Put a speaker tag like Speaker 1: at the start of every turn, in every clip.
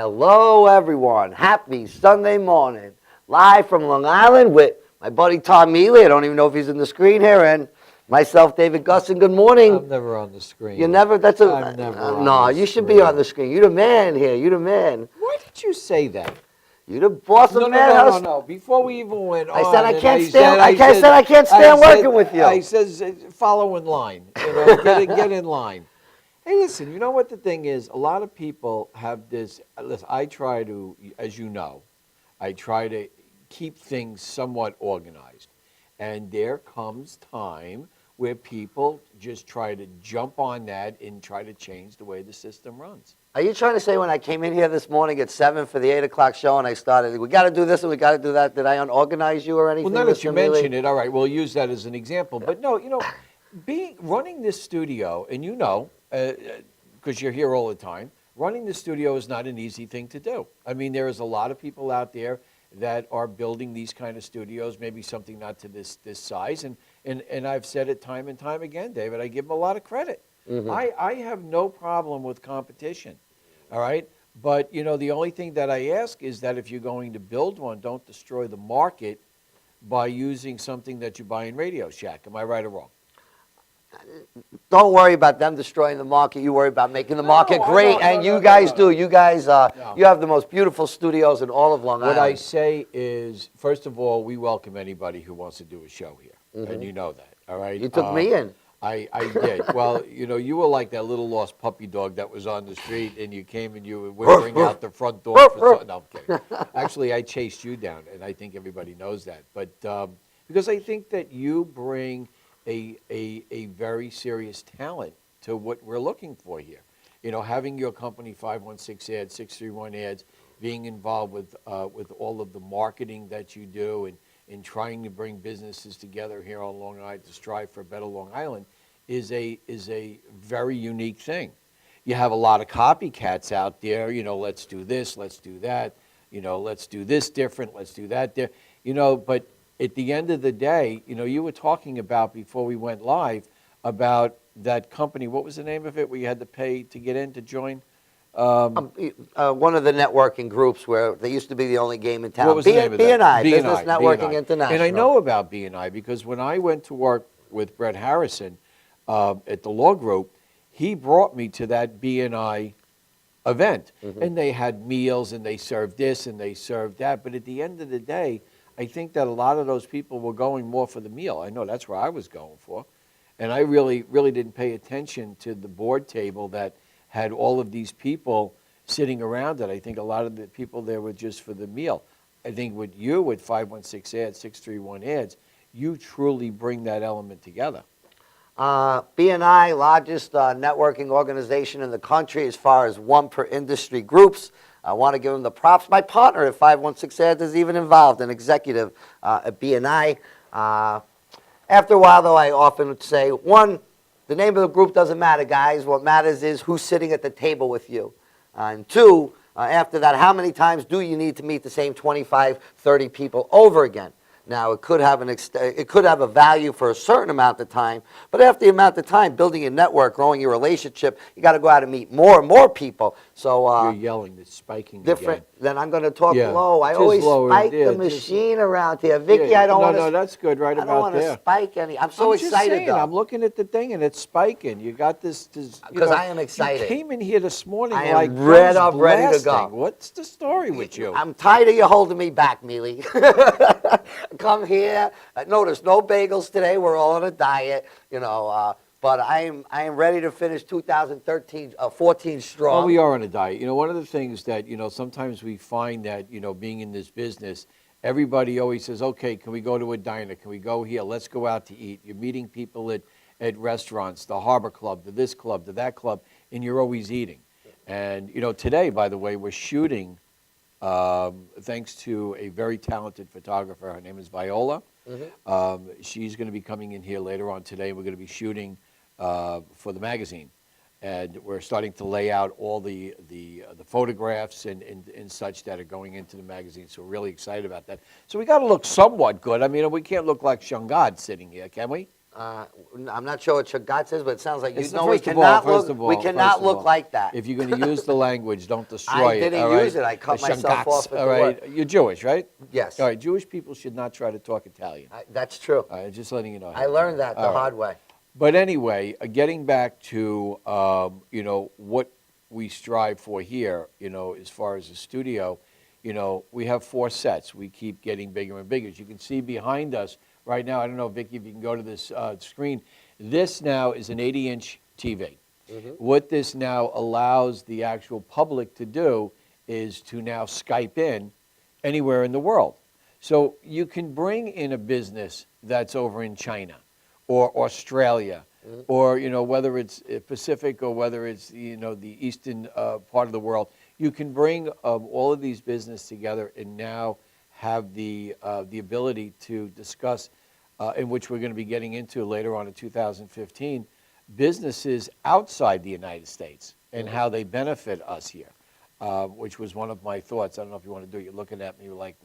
Speaker 1: Hello, everyone. Happy Sunday morning. Live from Long Island with my buddy Tom Mealy. I don't even know if he's in the screen here. And myself, David Gusson. Good morning.
Speaker 2: I'm never on the screen.
Speaker 1: You never? That's a.
Speaker 2: I'm never on
Speaker 1: no,
Speaker 2: the
Speaker 1: you should
Speaker 2: screen.
Speaker 1: be on the screen. You the man here. You the man.
Speaker 2: Why did you say that?
Speaker 1: You the boss of
Speaker 2: No,
Speaker 1: Madhouse.
Speaker 2: no. Before we even went on,
Speaker 1: I said I
Speaker 2: and
Speaker 1: can't stand. I said I can't stand working with you.
Speaker 2: I says follow in line. You know, get in line. Hey, listen. You know what the thing is? A lot of people have this. Listen, I try to, as you know, I try to keep things somewhat organized, and there comes time where people just try to jump on that and try to change the way the system runs.
Speaker 1: Are you trying to say when I came in here this morning at 7 for the 8 o'clock show and I started, we got to do this and we got to do that, did I unorganize you or anything?
Speaker 2: Well, now that you mention it, all right, we'll use that as an example. But no, you know, running this studio, and you know, because you're here all the time, running the studio is not an easy thing to do. I mean, there is a lot of people out there that are building these kind of studios, maybe something not to this size. And I've said it time and time again, David, I give them a lot of credit. Mm-hmm. I have no problem with competition. All right. But, you know, the only thing that I ask is that if you're going to build one, don't destroy the market by using something that you buy in Radio Shack. Am I right or wrong?
Speaker 1: Don't worry about them destroying the market. You worry about making the market great. And you guys do. You guys, you have the most beautiful studios in all of Long Island.
Speaker 2: What I say is, first of all, we welcome anybody who wants to do a show here. Mm-hmm. And you know that. All right.
Speaker 1: You took me in.
Speaker 2: I did. Well, you know, you were like that little lost puppy dog that was on the street, and you came and you were whimpering out the front door for something. No, I'm kidding. Actually, I chased you down, and I think everybody knows that. But because I think that you bring a very serious talent to what we're looking for here. You know, having your company 516 Ads, 631 Ads, being involved with all of the marketing that you do, and in trying to bring businesses together here on Long Island to strive for a better Long Island is a very unique thing. You have a lot of copycats out there, you know, let's do this, let's do that, you know, let's do this different, let's do that different, you know, but at the end of the day, you know, you were talking about before we went live about that company, what was the name of it, where you had to pay to get in to join?
Speaker 1: One of the networking groups where they used to be the only game in town.
Speaker 2: What was the name of that?
Speaker 1: B&I, Business Networking International.
Speaker 2: And I know about B&I because when I went to work with Brett Harrison at the law group, he brought me to that B&I event. Mm-hmm. And they had meals and they served this and they served that. But at the end of the day, I think that a lot of those people were going more for the meal. I know that's where I was going for. And I really didn't pay attention to the board table that had all of these people sitting around it. I think a lot of the people there were just for the meal. I think with you, with 516 Ads, 631 Ads, you truly bring that element together.
Speaker 1: B&I, largest networking organization in the country as far as one per industry groups. I want to give them the props. My partner at 516 Ads is even involved, an executive at B&I. After a while, though, I often would say, one, the name of the group doesn't matter, guys. What matters is who's sitting at the table with you. And two, after that, how many times do you need to meet the same 25, 30 people over again? Now, it could have a value for a certain amount of time, but after the amount of time, building your network, growing your relationship, you got to go out and meet more and more people. So
Speaker 2: you're yelling, it's spiking
Speaker 1: different.
Speaker 2: Again.
Speaker 1: Then I'm going to talk low. I always spike the machine around here. Vicky, I don't want to.
Speaker 2: No, that's good, right about there.
Speaker 1: I don't want to spike any. I'm so excited, though.
Speaker 2: I'm looking at the thing and it's spiking. You got this.
Speaker 1: Because I am excited.
Speaker 2: You came in here this morning
Speaker 1: I
Speaker 2: like
Speaker 1: am ready to go.
Speaker 2: What's the story with you?
Speaker 1: I'm tired of you holding me back, Mealy. Come here. Notice no bagels today. We're all on a diet, you know. But I am ready to finish 2013, 14 strong.
Speaker 2: Oh, we are on a diet. You know, one of the things that, you know, sometimes we find that, you know, being in this business, everybody always says, okay, can we go to a diner? Can we go here? Let's go out to eat. You're meeting people at restaurants, the Harbor Club, to this club, to that club, and you're always eating. And, you know, today, by the way, we're shooting, thanks to a very talented photographer. Her name is Viola. Mm-hmm. She's going to be coming in here later on today. We're going to be shooting for the magazine. And we're starting to lay out all the photographs and such that are going into the magazine. So we're really excited about that. So we got to look somewhat good. I mean, we can't look like Shungad sitting here, can we?
Speaker 1: I'm not sure what Chagatz is, but it sounds like you
Speaker 2: It's
Speaker 1: know we
Speaker 2: first of all,
Speaker 1: cannot
Speaker 2: first
Speaker 1: look.
Speaker 2: of all,
Speaker 1: We
Speaker 2: first
Speaker 1: cannot
Speaker 2: of
Speaker 1: look
Speaker 2: all,
Speaker 1: like that.
Speaker 2: If you're going to use the language, don't destroy
Speaker 1: I
Speaker 2: it.
Speaker 1: didn't
Speaker 2: all right?
Speaker 1: use it. I cut
Speaker 2: The
Speaker 1: myself
Speaker 2: Shangatz,
Speaker 1: off at
Speaker 2: all
Speaker 1: the
Speaker 2: right?
Speaker 1: word.
Speaker 2: You're Jewish, right?
Speaker 1: Yes.
Speaker 2: All right, Jewish people should not try to talk Italian.
Speaker 1: That's true.
Speaker 2: All right, just letting you know.
Speaker 1: I learned that the
Speaker 2: All right.
Speaker 1: hard way.
Speaker 2: But anyway, getting back to what we strive for here, as far as the studio, we have 4 sets. We keep getting bigger and bigger. As you can see behind us right now, I don't know, Vicki, if you can go to this screen. This now is an 80-inch TV. What this now allows the actual public to do is to now Skype in anywhere in the world. So you can bring in a business that's over in China or Australia, or whether it's Pacific or whether it's the eastern part of the world. You can bring all of these businesses together and now have the ability to discuss, in which we're going to be getting into later on in 2015, businesses outside the United States and how they benefit us here. Which was one of my thoughts. I don't know if you want to do it. You're looking at me like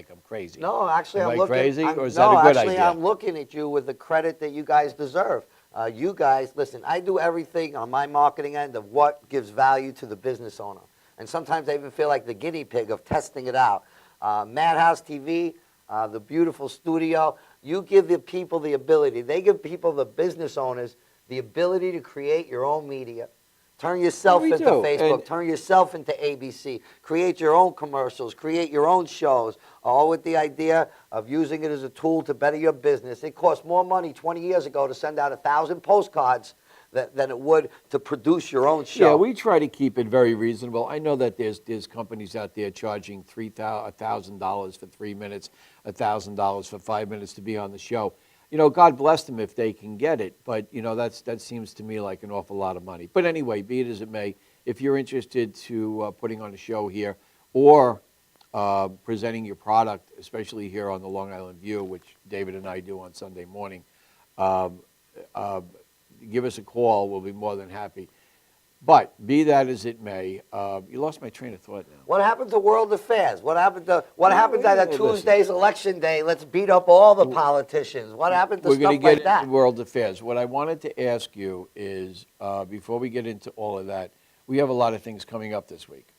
Speaker 2: I'm crazy.
Speaker 1: No, actually,
Speaker 2: Am
Speaker 1: I'm
Speaker 2: I
Speaker 1: looking.
Speaker 2: crazy,
Speaker 1: I'm,
Speaker 2: or is
Speaker 1: no,
Speaker 2: that a good
Speaker 1: actually,
Speaker 2: idea?
Speaker 1: I'm looking at you with the credit that you guys deserve. You guys, listen. I do everything on my marketing end of what gives value to the business owner, and sometimes I even feel like the guinea pig of testing it out. Madhousetv, the beautiful studio. You give the people the ability. They give people, the business owners, the ability to create your own media. Turn yourself
Speaker 2: We
Speaker 1: into
Speaker 2: do,
Speaker 1: Facebook.
Speaker 2: and-
Speaker 1: Turn yourself into ABC. Create your own commercials. Create your own shows. All with the idea of using it as a tool to better your business. It cost more money 20 years ago to send out 1,000 postcards than it would to produce your own show.
Speaker 2: Yeah, we try to keep it very reasonable. I know that there's companies out there charging $1,000 for 3 minutes, $1,000 for 5 minutes to be on the show. God bless them if they can get it, but that seems to me like an awful lot of money. But anyway, be it as it may, if you're interested to putting on a show here or presenting your product, especially here on the Long Island View, which David and I do on Sunday morning, give us a call. We'll be more than happy. But be that as it may, you lost my train of thought now.
Speaker 1: What happened to world affairs? What happened to that
Speaker 2: listen.
Speaker 1: Tuesday's election day? Let's beat up all the politicians. What happened to
Speaker 2: We're
Speaker 1: stuff
Speaker 2: going to
Speaker 1: like
Speaker 2: get
Speaker 1: that?
Speaker 2: into world affairs. What I wanted to ask you is, before we get into all of that, we have a lot of things coming up this week.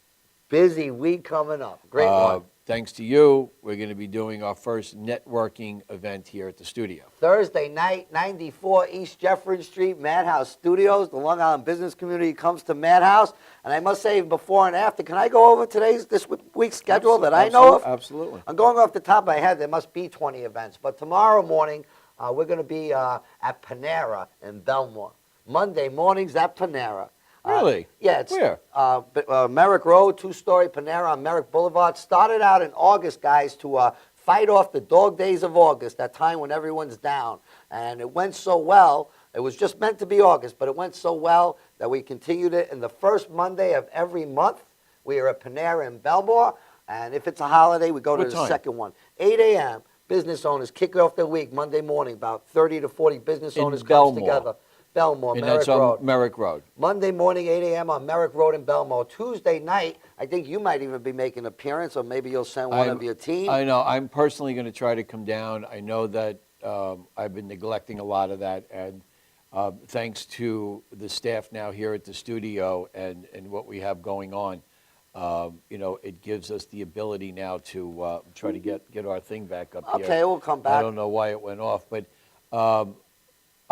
Speaker 1: Busy week coming up. Great one.
Speaker 2: Thanks to you, we're going to be doing our first networking event here at the studio.
Speaker 1: Thursday night, 94 East Jefferson Street, Madhouse Studios. The Long Island business community comes to Madhouse. And I must say, before and after, can I go over this week's schedule that I know of?
Speaker 2: Absolutely.
Speaker 1: I'm going off the top of my head. There must be 20 events. But tomorrow morning, we're going to be at Panera in Belmore. Monday mornings at Panera.
Speaker 2: Really?
Speaker 1: Yeah. It's,
Speaker 2: Where?
Speaker 1: Merrick Road, 2-story Panera on Merrick Boulevard. Started out in August, guys, to fight off the dog days of August, that time when everyone's down. And it went so well. It was just meant to be August, but it went so well that we continued it. And the first Monday of every month, we are at Panera in Belmore. And if it's a holiday, we go to
Speaker 2: What
Speaker 1: the
Speaker 2: time?
Speaker 1: second one. 8 a.m. Business owners kick off their week Monday morning. About 30 to 40 business
Speaker 2: In
Speaker 1: owners
Speaker 2: Belmore.
Speaker 1: comes together. Belmore,
Speaker 2: And
Speaker 1: Merrick
Speaker 2: that's on
Speaker 1: Road.
Speaker 2: Merrick Road.
Speaker 1: Monday morning, 8 a.m. on Merrick Road in Belmore. Tuesday night, I think you might even be making an appearance, or maybe you'll send one of your team.
Speaker 2: I know. I'm personally going to try to come down. I know that I've been neglecting a lot of that, and thanks to the staff now here at the studio and what we have going on, it gives us the ability now to try to get our thing back up here.
Speaker 1: Okay, we'll come back.
Speaker 2: I don't know why it went off, but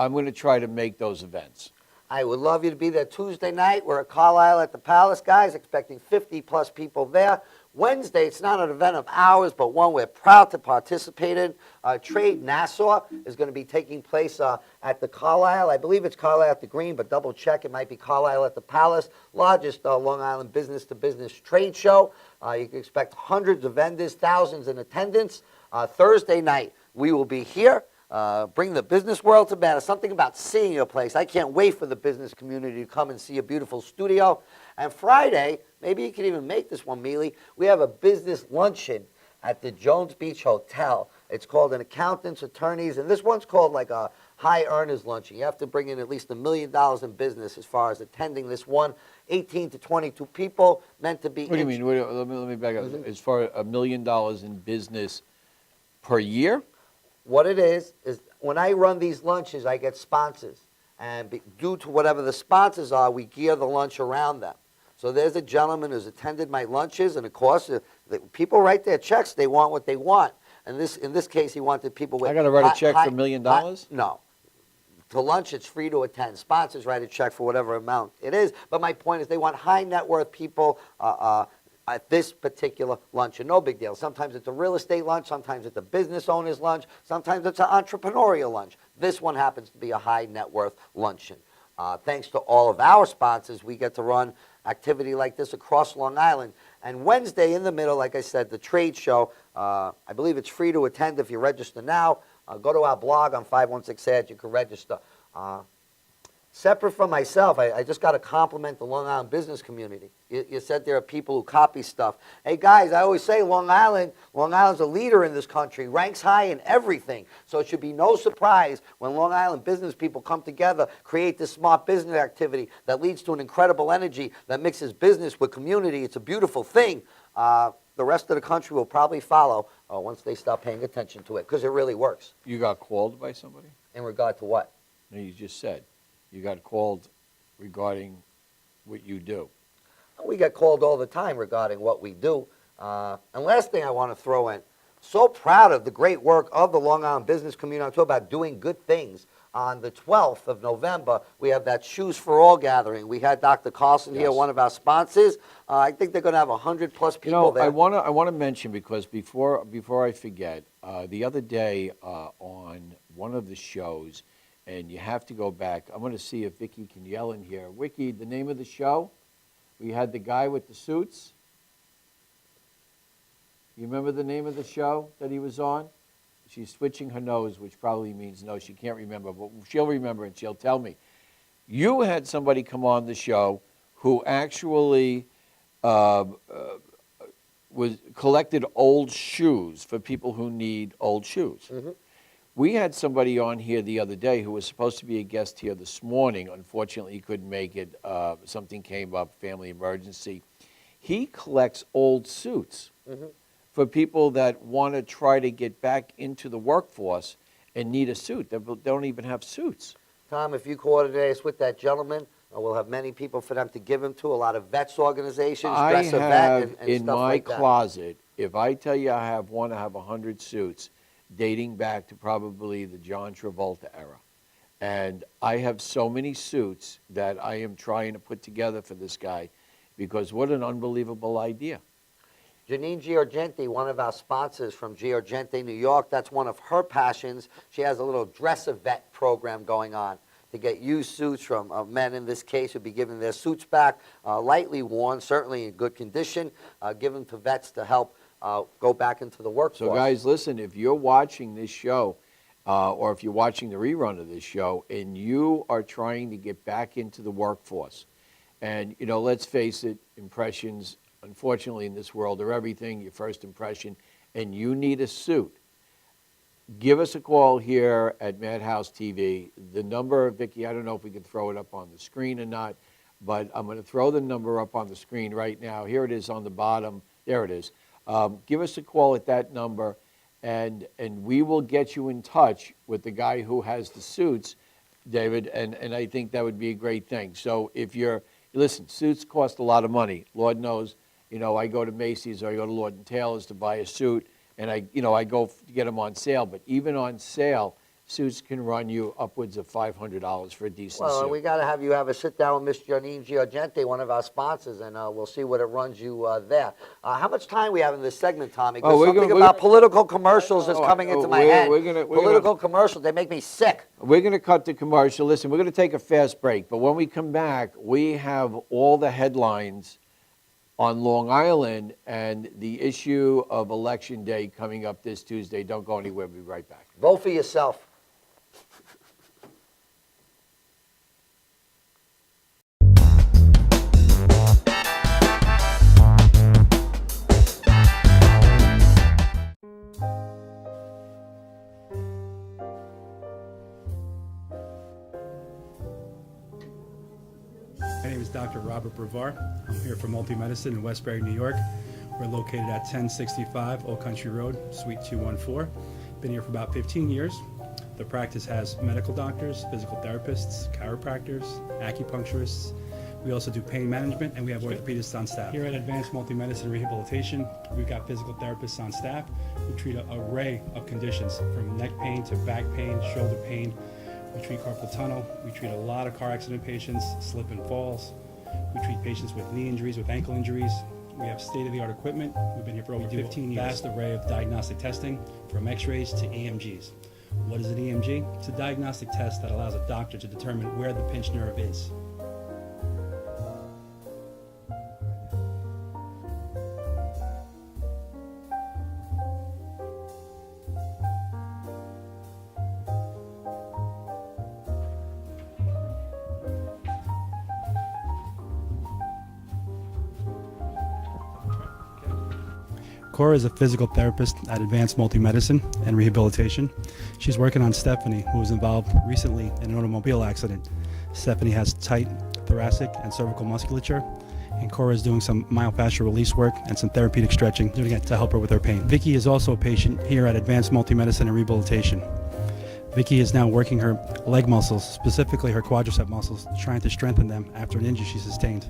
Speaker 2: I'm going to try to make those events.
Speaker 1: I would love you to be there Tuesday night. We're at Carlisle at the Palace, guys, expecting 50-plus people there. Wednesday, it's not an event of ours, but one we're proud to participate in. Trade Nassau is going to be taking place at the Carlisle. I believe it's Carlisle at the Green, but double check. It might be Carlisle at the Palace. Largest Long Island business-to-business trade show. You can expect hundreds of vendors, thousands in attendance. Thursday night, we will be here. Bring the business world to Madhouse. Something about seeing your place. I can't wait for the business community to come and see a beautiful studio. And Friday, maybe you can even make this one, Mealy, we have a business luncheon at the Jones Beach Hotel. It's called an accountants, attorneys, and this one's called like a high earners luncheon. You have to bring in at least $1 million in business as far as attending this one. 18 to 22 people meant to be.
Speaker 2: What do you mean? Let me back up. As far as $1 million in business per year?
Speaker 1: What it is when I run these lunches, I get sponsors. And due to whatever the sponsors are, we gear the lunch around them. So there's a gentleman who's attended my lunches, and of course, people write their checks. They want what they want. And in this case, he wanted people with.
Speaker 2: I got to write a check for $1 million?
Speaker 1: No. To lunch, it's free to attend. Sponsors write a check for whatever amount it is. But my point is they want high net worth people at this particular lunch, and no big deal. Sometimes it's a real estate lunch. Sometimes it's a business owner's lunch. Sometimes it's an entrepreneurial lunch. This one happens to be a high net worth luncheon. Thanks to all of our sponsors, we get to run activity like this across Long Island. And Wednesday in the middle, like I said, the trade show, I believe it's free to attend if you register now. Go to our blog on 516 Ads. You can register. Separate from myself, I just got to compliment the Long Island business community. You said there are people who copy stuff. Hey, guys, I always say Long Island's a leader in this country, ranks high in everything. So it should be no surprise when Long Island business people come together, create this smart business activity that leads to an incredible energy that mixes business with community. It's a beautiful thing. The rest of the country will probably follow once they start paying attention to it, because it really works.
Speaker 2: You got called by somebody?
Speaker 1: In regard to what?
Speaker 2: No, you just said. You got called regarding what you do.
Speaker 1: We get called all the time regarding what we do. And last thing I want to throw in, so proud of the great work of the Long Island business community. I'm talking about doing good things. On the 12th of November, we have that Shoes for All gathering. We had Dr. Carlson here, one of our sponsors. I think they're going to have 100-plus people there.
Speaker 2: I want to mention, because before I forget, the other day on one of the shows, and you have to go back. I'm going to see if Vicky can yell in here. Vicky, the name of the show? We had the guy with the suits. You remember the name of the show that he was on? She's switching her nose, which probably means no, she can't remember, but she'll remember and she'll tell me. You had somebody come on the show who actually collected old shoes for people who need old shoes. Mm-hmm. We had somebody on here the other day who was supposed to be a guest here this morning. Unfortunately, he couldn't make it. Something came up, family emergency. He collects old suits for people that want to try to get back into the workforce and need a suit. They don't even have suits.
Speaker 1: Tom, if you coordinate us with that gentleman, we'll have many people for them to give them to. A lot of vets organizations, Dress a Vet, and
Speaker 2: in
Speaker 1: stuff
Speaker 2: my
Speaker 1: like that.
Speaker 2: closet, if I tell you I have 100 suits, dating back to probably the John Travolta era. And I have so many suits that I am trying to put together for this guy, because what an unbelievable idea.
Speaker 1: Janine Giorgente, one of our sponsors from Giorgente, New York, that's one of her passions. She has a little Dress a Vet program going on to get used suits from men, in this case, who'd be giving their suits back, lightly worn, certainly in good condition, give them to vets to help go back into the workforce.
Speaker 2: So guys, listen, if you're watching this show, or if you're watching the rerun of this show, and you are trying to get back into the workforce, and, you know, let's face it, impressions, unfortunately in this world, are everything, your first impression, and you need a suit, give us a call here at Madhousetv. The number, Vicki, I don't know if we can throw it up on the screen or not, but I'm going to throw the number up on the screen right now. Here it is on the bottom. There it is. Give us a call at that number, and we will get you in touch with the guy who has the suits, David, and I think that would be a great thing. So if you're, listen, suits cost a lot of money. Lord knows, you know, I go to Macy's or I go to Lord & Taylor's to buy a suit, and I go to get them on sale. But even on sale, suits can run you upwards of $500 for a decent suit.
Speaker 1: Well, we got to have you have a sit-down with Miss Janine Giorgente, one of our sponsors, and we'll see what it runs you there. How much time we have in this segment, Tommy? Because something about political commercials is coming into my head. Political commercials, they make me sick.
Speaker 2: We're going to cut the commercial. Listen, we're going to take a fast break, but when we come back, we have all the headlines on Long Island and the issue of Election Day coming up this Tuesday. Don't go anywhere. We'll be right back.
Speaker 1: Vote for yourself.
Speaker 3: My name is Dr. Robert Brevard. I'm here for Multi-Medicine in Westbury, New York. We're located at 1065 Old Country Road, Suite 214. Been here for about 15 years. The practice has medical doctors, physical therapists, chiropractors, acupuncturists. We also do pain management, and we have orthopedists on staff. Here at Advanced Multi-Medicine Rehabilitation, we've got physical therapists on staff who treat an array of conditions, from neck pain to back pain, shoulder pain. We treat carpal tunnel. We treat a lot of car accident patients, slip and falls. We treat patients with knee injuries, with ankle injuries. We have state-of-the-art equipment. We've been here for over 15 years. Vast array of diagnostic testing, from x-rays to EMGs. What is an EMG? It's a diagnostic test that allows a doctor to determine where the pinched nerve is. Cora is a physical therapist at Advanced Multi-Medicine and Rehabilitation. She's working on Stephanie, who was involved recently in an automobile accident. Stephanie has tight thoracic and cervical musculature, and Cora is doing some myofascial release work and some therapeutic stretching, doing it to help her with her pain. Vicky is also a patient here at Advanced Multi-Medicine and Rehabilitation. Vicky is now working her leg muscles, specifically her quadricep muscles, trying to strengthen them after an injury she sustained.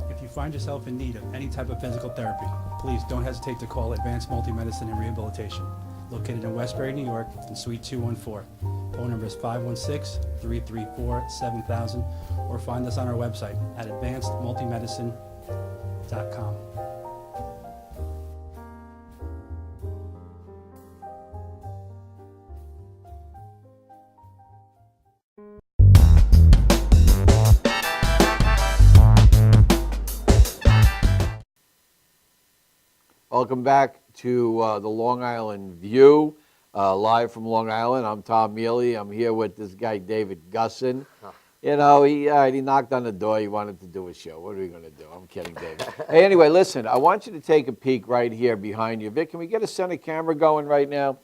Speaker 3: If you find yourself in need of any type of physical therapy, please don't hesitate to call Advanced Multi-Medicine and Rehabilitation, located in Westbury, New York, in Suite 214. Phone number is 516-334-7000, or find us on our website at advancedmultimedicine.com.
Speaker 2: Welcome back to the Long Island View, live from Long Island. I'm Tom Mealy. I'm here with this guy, David Gusson. You know, he knocked on the door. He wanted to do a show. What are we going to do? I'm kidding, David. Hey, anyway, listen, I want you to take a peek right here behind you. Vic, can we get a center camera going right now?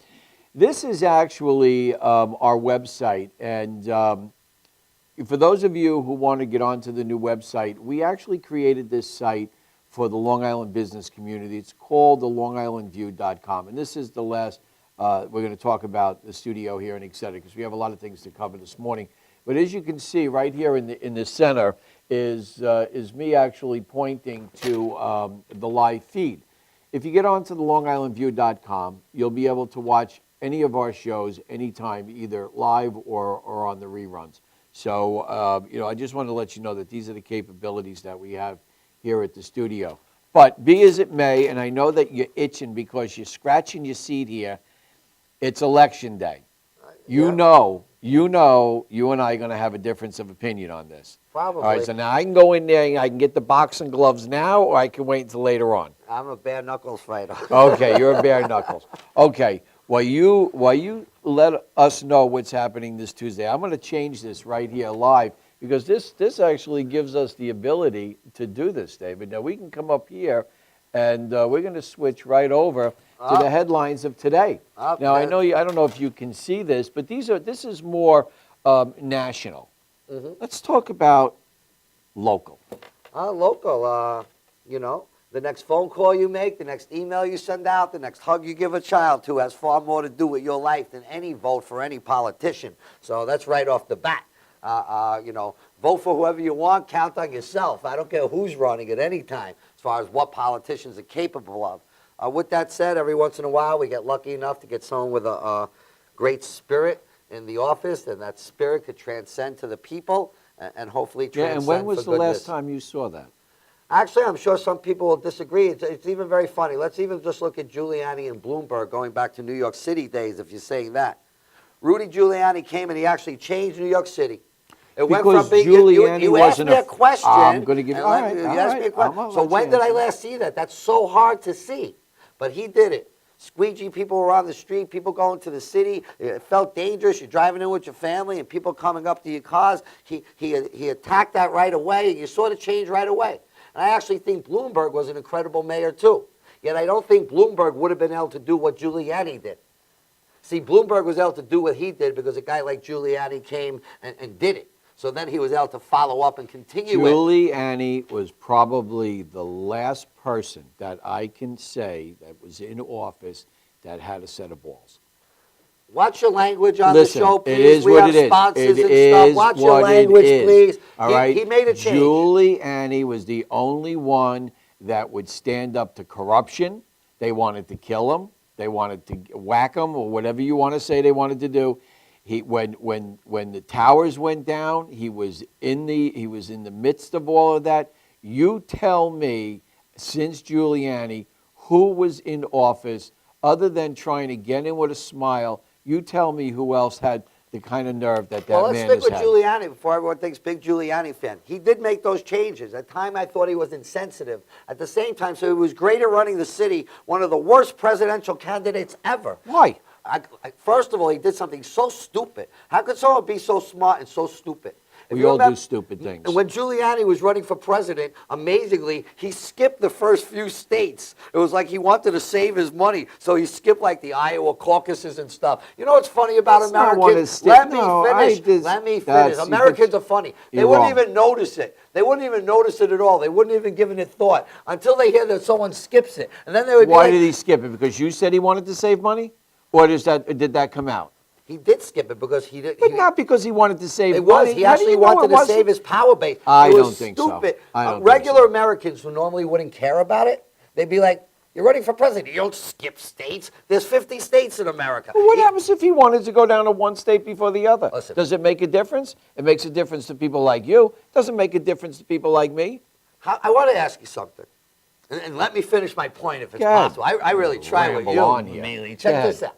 Speaker 2: This is actually our website. And for those of you who want to get onto the new website, we actually created this site for the Long Island business community. It's called thelongislandview.com. And this is the last, we're going to talk about the studio here and et cetera, because we have a lot of things to cover this morning. But as you can see right here in the center is me actually pointing to the live feed. If you get onto thelongislandview.com, you'll be able to watch any of our shows anytime, either live or on the reruns. So, you know, I just want to let you know that these are the capabilities that we have here at the studio. But be as it may, and I know that you're itching because you're scratching your seat here, it's election day. You know, you and I are going to have a difference of opinion on this.
Speaker 1: Probably.
Speaker 2: All right, so now I can go in there and I can get the boxing gloves now, or I can wait until later on.
Speaker 1: I'm a bare knuckles fighter.
Speaker 2: Okay, you're a bare knuckles. Okay, while you let us know what's happening this Tuesday, I'm going to change this right here live, because this actually gives us the ability to do this, David. Now, we can come up here, and we're going to switch right over to the headlines of today. Now, I don't know if you can see this, but this is more national. Let's talk about local.
Speaker 1: Local, you know, the next phone call you make, the next email you send out, the next hug you give a child to has far more to do with your life than any vote for any politician. So that's right off the bat. You know, vote for whoever you want, count on yourself. I don't care who's running at any time as far as what politicians are capable of. With that said, every once in a while we get lucky enough to get someone with a great spirit in the office, and that spirit could transcend to the people and hopefully transcend
Speaker 2: and when was
Speaker 1: for
Speaker 2: the
Speaker 1: goodness.
Speaker 2: last time you saw that?
Speaker 1: Actually, I'm sure some people will disagree. It's even very funny. Let's even just look at Giuliani and Bloomberg going back to New York City days, if you're saying that. Rudy Giuliani came and he actually changed New York City. It
Speaker 2: Because
Speaker 1: went from being,
Speaker 2: Giuliani
Speaker 1: you asked
Speaker 2: wasn't
Speaker 1: me a question.
Speaker 2: I'm going to give you,
Speaker 1: and
Speaker 2: all
Speaker 1: let-
Speaker 2: right,
Speaker 1: you
Speaker 2: all
Speaker 1: asked
Speaker 2: right.
Speaker 1: me a question.
Speaker 2: I'm
Speaker 1: So
Speaker 2: let
Speaker 1: when
Speaker 2: you
Speaker 1: did I
Speaker 2: answer.
Speaker 1: last see that? That's so hard to see. But he did it. Squeegee people were on the street, people going to the city. It felt dangerous. You're driving in with your family and people coming up to your cars. He attacked that right away, and you saw the change right away. And I actually think Bloomberg was an incredible mayor too. Yet I don't think Bloomberg would have been able to do what Giuliani did. See, Bloomberg was able to do what he did because a guy like Giuliani came and did it. So then he was able to follow up and continue it.
Speaker 2: Giuliani was probably the last person that I can say that was in office that had a set of balls.
Speaker 1: Watch your language on
Speaker 2: Listen,
Speaker 1: the show, please.
Speaker 2: it is
Speaker 1: We
Speaker 2: what
Speaker 1: have
Speaker 2: it is.
Speaker 1: sponsors
Speaker 2: It
Speaker 1: and stuff.
Speaker 2: is
Speaker 1: Watch your
Speaker 2: what it
Speaker 1: language,
Speaker 2: is.
Speaker 1: please.
Speaker 2: All right?
Speaker 1: He made a change.
Speaker 2: Giuliani was the only one that would stand up to corruption. They wanted to kill him. They wanted to whack him, or whatever you want to say they wanted to do. When the towers went down, he was in the midst of all of that. You tell me, since Giuliani, who was in office other than trying to get in with a smile? You tell me who else had the kind of nerve that
Speaker 1: Well,
Speaker 2: man
Speaker 1: let's
Speaker 2: has
Speaker 1: stick with
Speaker 2: had.
Speaker 1: Giuliani before everyone thinks big Giuliani fan. He did make those changes. At the time, I thought he was insensitive. At the same time, so he was great at running the city, one of the worst presidential candidates ever.
Speaker 2: Why?
Speaker 1: First of all, he did something so stupid. How could someone be so smart and so stupid? If
Speaker 2: We
Speaker 1: you
Speaker 2: all do
Speaker 1: remember-
Speaker 2: stupid things.
Speaker 1: And when Giuliani was running for president, amazingly, he skipped the first few states. It was like he wanted to save his money, so he skipped like the Iowa caucuses and stuff. You know what's funny about
Speaker 2: That's not what
Speaker 1: Americans?
Speaker 2: it's-
Speaker 1: Let me
Speaker 2: no,
Speaker 1: finish.
Speaker 2: I just-
Speaker 1: Let me finish.
Speaker 2: that's-
Speaker 1: Americans are funny. They
Speaker 2: you're
Speaker 1: wouldn't
Speaker 2: wrong.
Speaker 1: even notice it. They wouldn't even notice it at all. They wouldn't even give it a thought until they hear that someone skips it, and then they would be
Speaker 2: Why
Speaker 1: like,
Speaker 2: did he skip it? Because you said he wanted to save money? Or did that come out?
Speaker 1: he did skip it because he did.
Speaker 2: But not because he wanted to save
Speaker 1: It
Speaker 2: money.
Speaker 1: was. He
Speaker 2: How do
Speaker 1: actually
Speaker 2: you know
Speaker 1: wanted
Speaker 2: it
Speaker 1: to save
Speaker 2: wasn't?
Speaker 1: his power base.
Speaker 2: I
Speaker 1: It was
Speaker 2: don't think so.
Speaker 1: stupid.
Speaker 2: I don't think
Speaker 1: Regular
Speaker 2: so.
Speaker 1: Americans who normally wouldn't care about it, they'd be like, "You're running for president. You don't skip states. There's 50 states in America."
Speaker 2: Well, what
Speaker 1: He-
Speaker 2: happens if he wanted to go down to one state before the other?
Speaker 1: Listen.
Speaker 2: Does it make a difference? It makes a difference to people like you. Doesn't make a difference to people like me.
Speaker 1: I want to ask you something, and let me finish my point if it's
Speaker 2: Go ahead.
Speaker 1: possible. I really try with
Speaker 2: Ramble
Speaker 1: you,
Speaker 2: on here.
Speaker 1: Mealy.
Speaker 2: Go
Speaker 1: Check
Speaker 2: ahead.
Speaker 1: this out.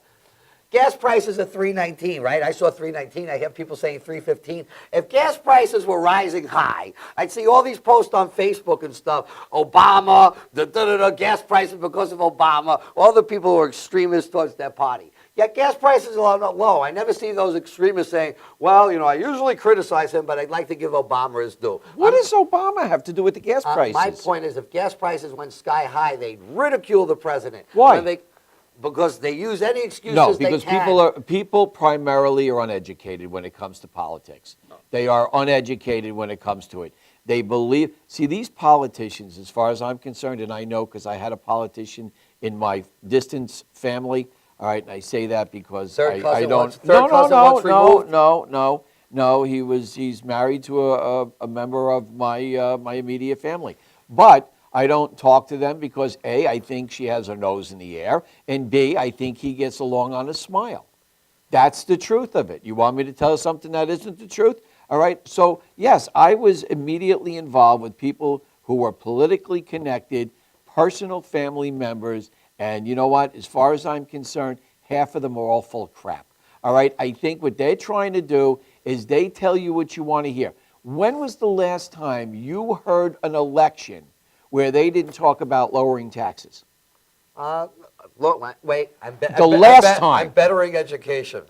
Speaker 1: Gas prices are $3.19, right? I saw $3.19. I hear people saying $3.15. If gas prices were rising high, I'd see all these posts on Facebook and stuff. Obama, gas prices because of Obama. All the people who are extremists towards their party. Yet gas prices are not low. I never see those extremists saying, "Well, I usually criticize him, but I'd like to give Obama his due."
Speaker 2: What does Obama have to do with the gas prices?
Speaker 1: My point is, if gas prices went sky high, they'd ridicule the president.
Speaker 2: Why?
Speaker 1: Because they use any excuses
Speaker 2: No,
Speaker 1: they
Speaker 2: because
Speaker 1: can.
Speaker 2: people primarily are uneducated when it comes to politics. They are uneducated when it comes to it. They believe. See, these politicians, as far as I'm concerned, and I know because I had a politician in my distant family. All right, and I say that because
Speaker 1: Third
Speaker 2: I
Speaker 1: cousin
Speaker 2: don't.
Speaker 1: once- third cousin once removed?
Speaker 2: No. He's married to a member of my my immediate family, but I don't talk to them because A, I think she has her nose in the air, and B, I think he gets along on a smile. That's the truth of it. You want me to tell you something that isn't the truth? All right. So yes, I was immediately involved with people who were politically connected, personal family members, and you know what? As far as I'm concerned, half of them are all full of crap. All right. I think what they're trying to do is they tell you what you want to hear. When was the last time you heard an election where they didn't talk about lowering taxes?
Speaker 1: Look, wait. I'm bettering education.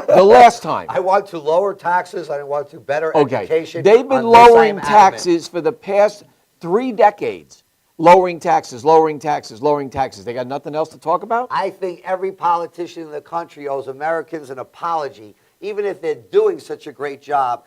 Speaker 2: The last time.
Speaker 1: I want to lower taxes. I want to better
Speaker 2: Okay.
Speaker 1: education.
Speaker 2: They've been
Speaker 1: On this, I
Speaker 2: lowering
Speaker 1: am adamant.
Speaker 2: taxes for the past 3 decades. Lowering taxes, lowering taxes, lowering taxes. They got nothing else to talk about?
Speaker 1: I think every politician in the country owes Americans an apology, even if they're doing such a great job.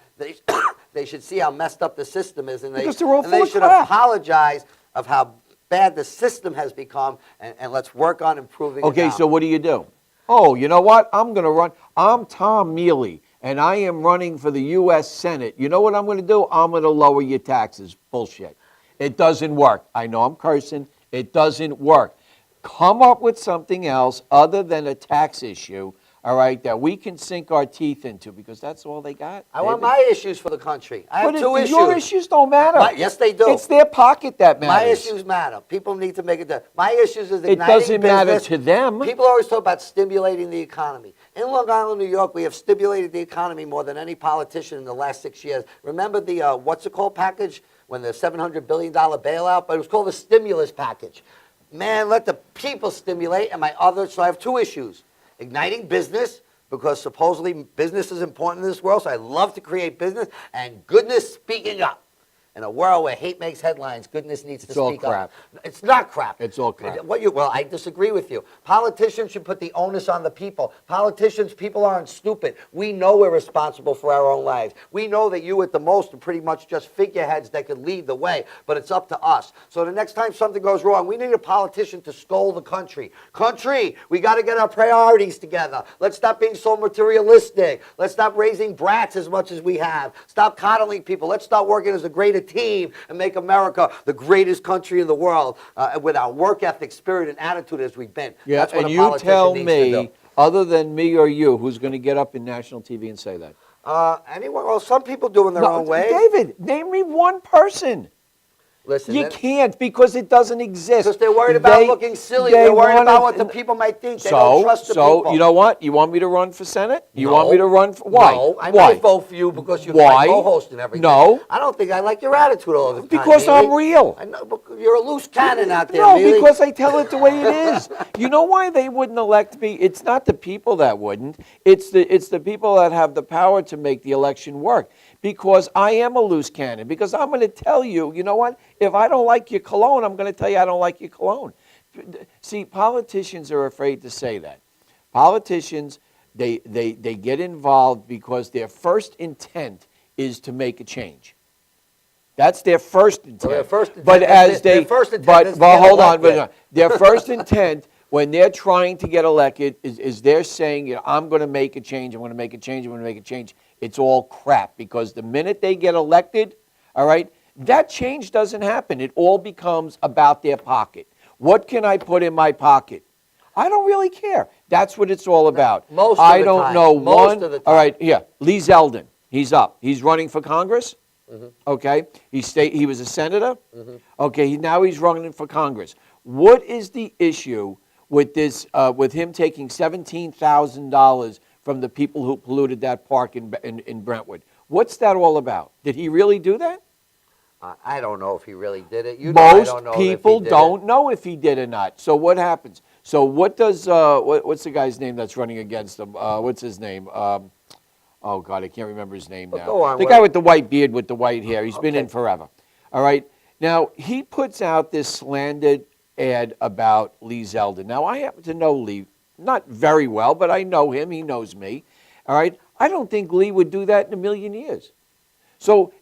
Speaker 1: They should see how messed up the system is, and
Speaker 2: Because they're all
Speaker 1: and
Speaker 2: full
Speaker 1: they
Speaker 2: of
Speaker 1: should
Speaker 2: crap.
Speaker 1: apologize of how bad the system has become, and let's work on improving it
Speaker 2: Okay,
Speaker 1: now.
Speaker 2: so what do? Oh, you know what? I'm going to run. I'm Tom Mealy, and I am running for the U.S. Senate. You know what I'm going to do? I'm going to lower your taxes. Bullshit. It doesn't work. I know I'm cursing. It doesn't work. Come up with something else other than a tax issue, all right, that we can sink our teeth into, because that's all they got.
Speaker 1: I want
Speaker 2: David.
Speaker 1: my issues for the country. I have
Speaker 2: But
Speaker 1: two issues.
Speaker 2: your issues don't matter.
Speaker 1: Yes, they do.
Speaker 2: It's their pocket that matters.
Speaker 1: My issues matter. People need to make it. My issues is
Speaker 2: It
Speaker 1: igniting
Speaker 2: doesn't matter
Speaker 1: business.
Speaker 2: to them.
Speaker 1: People always talk about stimulating the economy. In Long Island, New York, we have stimulated the economy more than any politician in the last 6 years. Remember the what's it called package when the $700 billion bailout? But it was called the stimulus package. Man, let the people stimulate. And so I have two issues: igniting business, because supposedly business is important in this world. So I love to create business, and goodness, speaking up. In a world where hate makes headlines, goodness needs to
Speaker 2: It's all
Speaker 1: speak
Speaker 2: crap.
Speaker 1: up. It's not crap.
Speaker 2: It's all crap.
Speaker 1: Well, I disagree with you. Politicians should put the onus on the people. Politicians, people aren't stupid. We know we're responsible for our own lives. We know that you at the most are pretty much just figureheads that could lead the way, but it's up to us. So the next time something goes wrong, we need a politician to scold the country. Country, we got to get our priorities together. Let's stop being so materialistic. Let's stop raising brats as much as we have. Stop coddling people. Let's start working as a greater team and make America the greatest country in the world with our work ethic, spirit, and attitude as we've been.
Speaker 2: Yeah,
Speaker 1: That's what
Speaker 2: and
Speaker 1: a
Speaker 2: you
Speaker 1: politician
Speaker 2: tell
Speaker 1: needs to do.
Speaker 2: me, other than me or you, who's going to get up in national TV and say that?
Speaker 1: Anyone? Well, some people do in their own way.
Speaker 2: David, name me one person.
Speaker 1: Listen,
Speaker 2: You can't because it doesn't exist.
Speaker 1: because they're worried about looking silly. They're worried about what the people might think. They don't trust the people.
Speaker 2: you know what? You want me to run for Senate? You want me to run for why?
Speaker 1: No, I
Speaker 2: Why?
Speaker 1: might vote for you because you're
Speaker 2: Why?
Speaker 1: my co-host and everything.
Speaker 2: No.
Speaker 1: I don't think I like your attitude all the time.
Speaker 2: Because
Speaker 1: Neely.
Speaker 2: I'm real.
Speaker 1: I know, but you're a loose cannon out there,
Speaker 2: No,
Speaker 1: Neely.
Speaker 2: because I tell it the way it is. You know why they wouldn't elect me? It's not the people that wouldn't. It's the people that have the power to make the election work. Because I am a loose cannon. Because I'm going to tell you, you know what? If I don't like your cologne, I'm going to tell you I don't like your cologne. See, politicians are afraid to say that. Politicians, they get involved because their first intent is to make a change. That's their first intent.
Speaker 1: their first intent
Speaker 2: but
Speaker 1: is-
Speaker 2: as
Speaker 1: their
Speaker 2: they,
Speaker 1: first intent
Speaker 2: but,
Speaker 1: is to
Speaker 2: but
Speaker 1: get
Speaker 2: hold on,
Speaker 1: elected.
Speaker 2: their first intent when they're trying to get elected is they're saying, you know, I'm going to make a change, I'm going to make a change, I'm going to make a change. It's all crap because the minute they get elected, all right, that change doesn't happen. It all becomes about their pocket. What can I put in my pocket? I don't really care. That's what it's all about.
Speaker 1: Most of
Speaker 2: I
Speaker 1: the
Speaker 2: don't
Speaker 1: time.
Speaker 2: know
Speaker 1: Most
Speaker 2: one.
Speaker 1: of the
Speaker 2: All
Speaker 1: time.
Speaker 2: right, here, Lee Zeldin. He's up. He's running for Congress.
Speaker 1: Mm-hmm.
Speaker 2: Okay, he was a senator. Okay, now he's running for Congress. What is the issue with this? With him taking $17,000 from the people who polluted that park in Brentwood? What's that all about? Did he really do that?
Speaker 1: I don't know if he really did it. You know, I
Speaker 2: Most
Speaker 1: don't know if
Speaker 2: people
Speaker 1: he did
Speaker 2: don't
Speaker 1: it.
Speaker 2: know if he did or not. So what happens? So what does what's the guy's name that's running against him? What's his name? Oh God, I can't remember his name now.
Speaker 1: go on,
Speaker 2: The
Speaker 1: what-
Speaker 2: guy with the white beard with the white hair. He's been in
Speaker 1: Okay.
Speaker 2: forever. All right. Now he puts out this slandered ad about Lee Zeldin. Now I happen to know Lee, not very well, but I know him. He knows me. All right. I don't think Lee would do that in a million years. So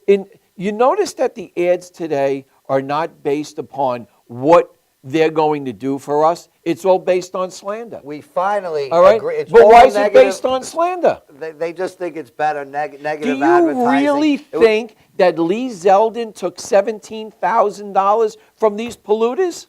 Speaker 2: you notice that the ads today are not based upon what they're going to do for us. It's all based on slander.
Speaker 1: We finally
Speaker 2: All right?
Speaker 1: agree. It's
Speaker 2: But
Speaker 1: all
Speaker 2: why is it
Speaker 1: negative.
Speaker 2: based on slander?
Speaker 1: They just think it's better, negative
Speaker 2: Do you
Speaker 1: advertising.
Speaker 2: really
Speaker 1: It was-
Speaker 2: think that Lee Zeldin took $17,000 from these polluters?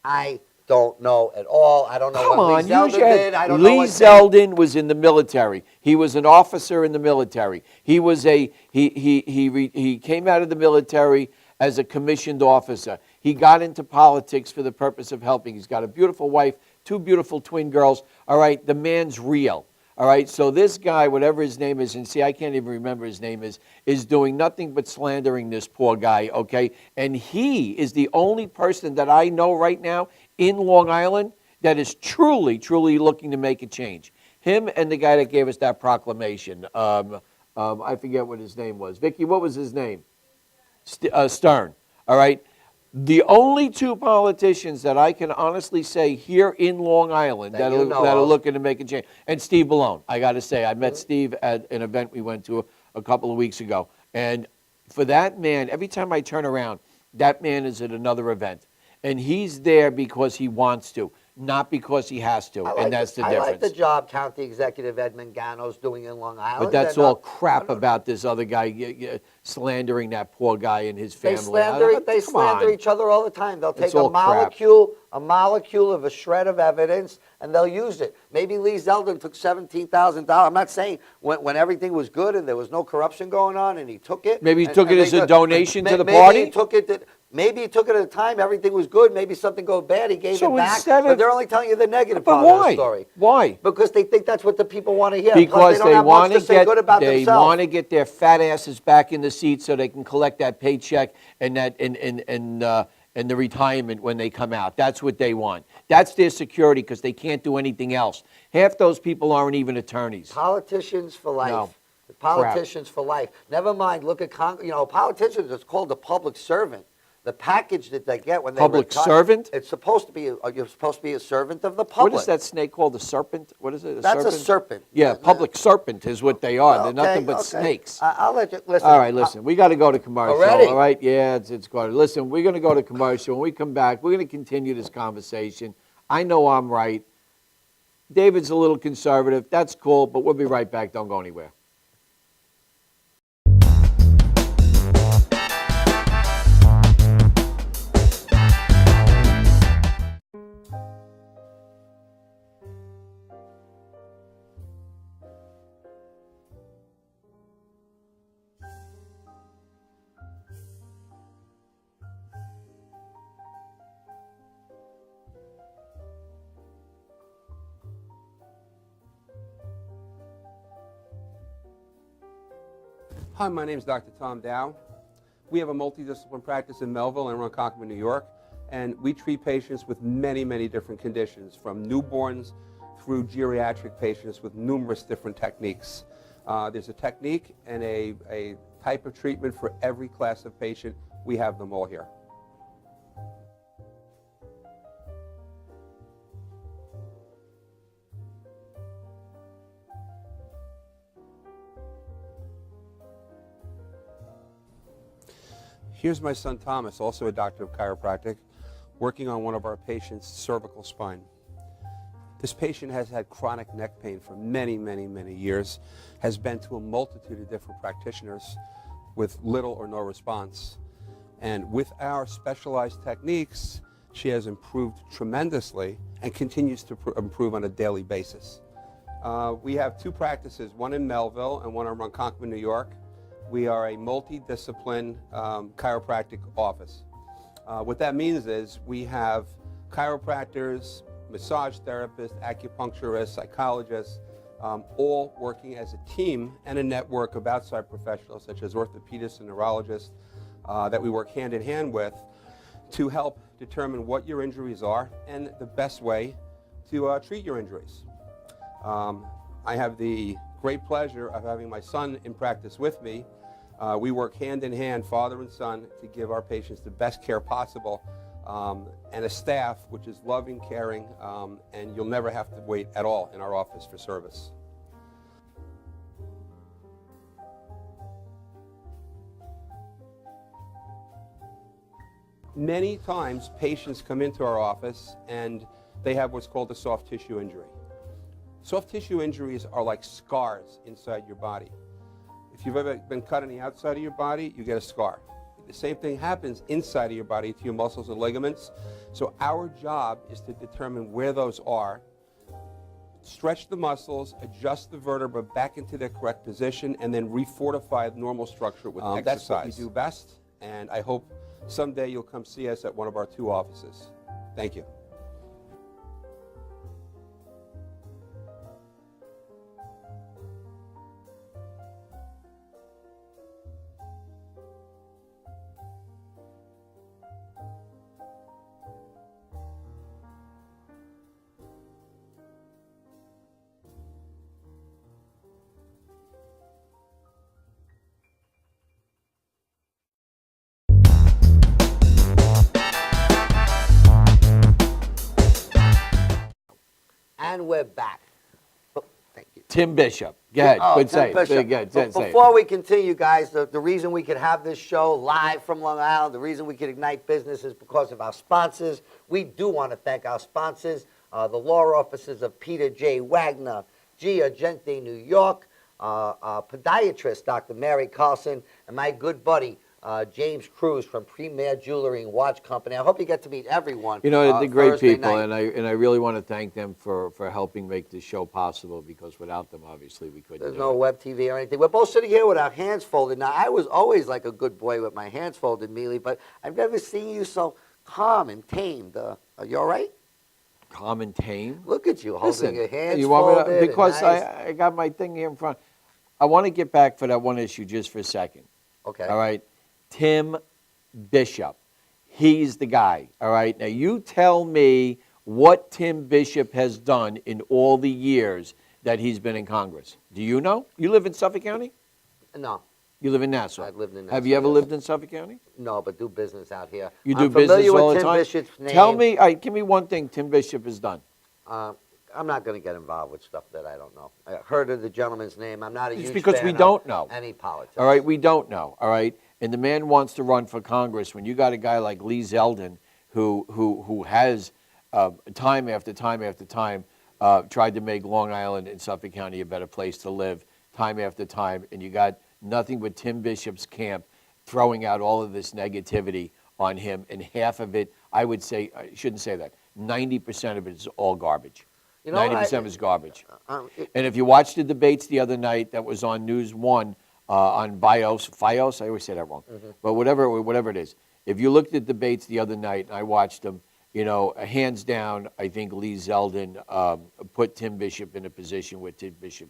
Speaker 1: I don't know at all. I don't know
Speaker 2: Come
Speaker 1: what
Speaker 2: on,
Speaker 1: Lee Zeldin
Speaker 2: use your head.
Speaker 1: did. I don't know
Speaker 2: Lee
Speaker 1: what
Speaker 2: Zeldin was in the military. He was an officer in the military. He was he came out of the military as a commissioned officer. He got into politics for the purpose of helping. He's got a beautiful wife, 2 beautiful twin girls. All right, the man's real. All right, so this guy, whatever his name is, and see, I can't even remember his name is doing nothing but slandering this poor guy, okay? And he is the only person that I know right now in Long Island that is truly, truly looking to make a change. Him and the guy that gave us that proclamation. I forget what his name was. Vicky, what was his name? Stern. All right. The only 2 politicians that I can honestly say here in Long Island that
Speaker 1: you know
Speaker 2: are
Speaker 1: of.
Speaker 2: looking to make a change, and Steve Ballone. I got to say, I met Steve at an event we went to a couple of weeks ago, and for that man, every time I turn around, that man is at another event, and he's there because he wants to, not because he has to, and that's the
Speaker 1: I
Speaker 2: difference.
Speaker 1: like the job County Executive Ed Mangano's doing in Long Island.
Speaker 2: But that's
Speaker 1: and,
Speaker 2: all crap about this other guy slandering that poor guy and his
Speaker 1: They
Speaker 2: family.
Speaker 1: they
Speaker 2: Come
Speaker 1: slander
Speaker 2: on.
Speaker 1: each other all the time. They'll
Speaker 2: It's
Speaker 1: take
Speaker 2: all crap.
Speaker 1: a molecule of a shred of evidence, and they'll use it. Maybe Lee Zeldin took $17,000. I'm not saying when everything was good and there was no corruption going on, and he took it.
Speaker 2: Maybe he
Speaker 1: and-
Speaker 2: took
Speaker 1: and
Speaker 2: it
Speaker 1: they
Speaker 2: as a
Speaker 1: took-
Speaker 2: donation to the
Speaker 1: maybe
Speaker 2: party?
Speaker 1: He took it. Maybe he took it at a time everything was good. Maybe something goes bad. He gave
Speaker 2: So
Speaker 1: it back.
Speaker 2: instead
Speaker 1: But
Speaker 2: of-
Speaker 1: they're only telling you the negative
Speaker 2: But
Speaker 1: part of the
Speaker 2: why?
Speaker 1: story.
Speaker 2: Why?
Speaker 1: Because they think that's what the people want to hear. Plus,
Speaker 2: Because
Speaker 1: don't
Speaker 2: they
Speaker 1: have much
Speaker 2: want
Speaker 1: to
Speaker 2: to
Speaker 1: say
Speaker 2: get
Speaker 1: good about
Speaker 2: they
Speaker 1: themselves.
Speaker 2: want to get their fat asses back in the seat so they can collect that paycheck and that and the retirement when they come out. That's what they want. That's their security because they can't do anything else. Half those people aren't even attorneys.
Speaker 1: Politicians for life.
Speaker 2: No.
Speaker 1: Politicians for life. Never mind, look at, politicians, it's called a public servant. The package that they get when they
Speaker 2: Public
Speaker 1: retire-
Speaker 2: servant?
Speaker 1: It's supposed to be, you're supposed to be a servant of the public.
Speaker 2: What is that snake called? A serpent? What is it?
Speaker 1: That's a serpent.
Speaker 2: Yeah, public serpent is what they are. They're
Speaker 1: Okay,
Speaker 2: nothing but
Speaker 1: okay.
Speaker 2: snakes.
Speaker 1: I'll let you, listen.
Speaker 2: All right, listen, we got to go to commercial.
Speaker 1: Already?
Speaker 2: All right, yeah, it's going. Listen, we're going to go to commercial. When we come back, we're going to continue this conversation. I know I'm right. David's a little conservative. That's cool, but we'll be right back. Don't go anywhere.
Speaker 4: Hi, my name is Dr. Tom Dow. We have a multidiscipline practice in Melville and Ronkonkoma, New York, and we treat patients with many, many different conditions, from newborns through geriatric patients with numerous different techniques. There's a technique and a type of treatment for every class of patient. We have them all here. Here's my son Thomas, also a doctor of chiropractic, working on one of our patients' cervical spine. This patient has had chronic neck pain for many, many, many years, has been to a multitude of different practitioners with little or no response. And with our specialized techniques, she has improved tremendously and continues to improve on a daily basis. We have two practices, one in Melville and one in Ronkonkoma, New York. We are a multidiscipline chiropractic office. What that means is we have chiropractors, massage therapists, acupuncturists, psychologists, all working as a team and a network of outside professionals such as orthopedists and neurologists that we work hand in hand with to help determine what your injuries are and the best way to treat your injuries. I have the great pleasure of having my son in practice with me. We work hand in hand, father and son, to give our patients the best care possible, and a staff which is loving, caring, and you'll never have to wait at all in our office for service. Many times patients come into our office and they have what's called a soft tissue injury. Soft tissue injuries are like scars inside your body. If you've ever been cut on the outside of your body, you get a scar. The same thing happens inside of your body to your muscles and ligaments. So our job is to determine where those are, stretch the muscles, adjust the vertebra back into their correct position, and then refortify the normal structure with exercise. That's what we do best, and I hope someday you'll come see us at one of our two offices. Thank you.
Speaker 1: And we're back. Oh, thank you.
Speaker 2: Tim Bishop. Go ahead.
Speaker 1: Oh,
Speaker 2: Good
Speaker 1: Tim
Speaker 2: say.
Speaker 1: Bishop.
Speaker 2: Good say.
Speaker 1: Before we continue, guys, the reason we could have this show live from Long Island, the reason we could ignite business is because of our sponsors. We do want to thank our sponsors, the law offices of Peter J. Wagner, Gia Gente, New York, podiatrist Dr. Mary Carlson, and my good buddy, James Cruz from Premier Jewelry and Watch Company. I hope you get to meet everyone.
Speaker 2: You know, they're great
Speaker 1: Thursday
Speaker 2: people,
Speaker 1: night.
Speaker 2: and I really want to thank them for helping make this show possible, because without them, obviously, we couldn't
Speaker 1: There's
Speaker 2: do
Speaker 1: no
Speaker 2: it.
Speaker 1: web TV or anything. We're both sitting here with our hands folded. Now, I was always like a good boy with my hands folded, Mealy, but I've never seen you so calm and tamed. Are you all right?
Speaker 2: Calm and tame?
Speaker 1: Look at you, holding
Speaker 2: Listen,
Speaker 1: your hands
Speaker 2: you want me
Speaker 1: folded.
Speaker 2: to, because
Speaker 1: and nice.
Speaker 2: I got my thing here in front. I want to get back for that one issue just for a second.
Speaker 1: Okay.
Speaker 2: All right? Tim Bishop. He's the guy. All right? Now, you tell me what Tim Bishop has done in all the years that he's been in Congress. Do you know? You live in Suffolk County?
Speaker 1: No,
Speaker 2: You live in Nassau?
Speaker 1: I've lived in
Speaker 2: Have
Speaker 1: Nassau,
Speaker 2: you ever
Speaker 1: yes.
Speaker 2: lived in Suffolk County?
Speaker 1: no, but do business out here.
Speaker 2: You do
Speaker 1: I'm familiar
Speaker 2: business
Speaker 1: with
Speaker 2: all the
Speaker 1: Tim
Speaker 2: time?
Speaker 1: Bishop's name.
Speaker 2: Tell me, give me one thing Tim Bishop has done.
Speaker 1: I'm not going to get involved with stuff that I don't know. I heard of the gentleman's name. I'm not a
Speaker 2: It's
Speaker 1: huge
Speaker 2: because
Speaker 1: fan
Speaker 2: we
Speaker 1: of
Speaker 2: don't know.
Speaker 1: any politics.
Speaker 2: All right, we don't know, all right? And the man wants to run for Congress. When you got a guy like Lee Zeldin who has time after time after time tried to make Long Island and Suffolk County a better place to live, time after time, and you got nothing but Tim Bishop's camp throwing out all of this negativity on him, and half of it, I would say, I shouldn't say that, 90% of it is all garbage.
Speaker 1: You know,
Speaker 2: 90% of it is garbage.
Speaker 1: It-
Speaker 2: And if you watched the debates the other night, that was on News 1 on Fios, I always say that wrong, but whatever it is. If you looked at debates the other night, and I watched them, you know, hands down, I think Lee Zeldin put Tim Bishop in a position where Tim Bishop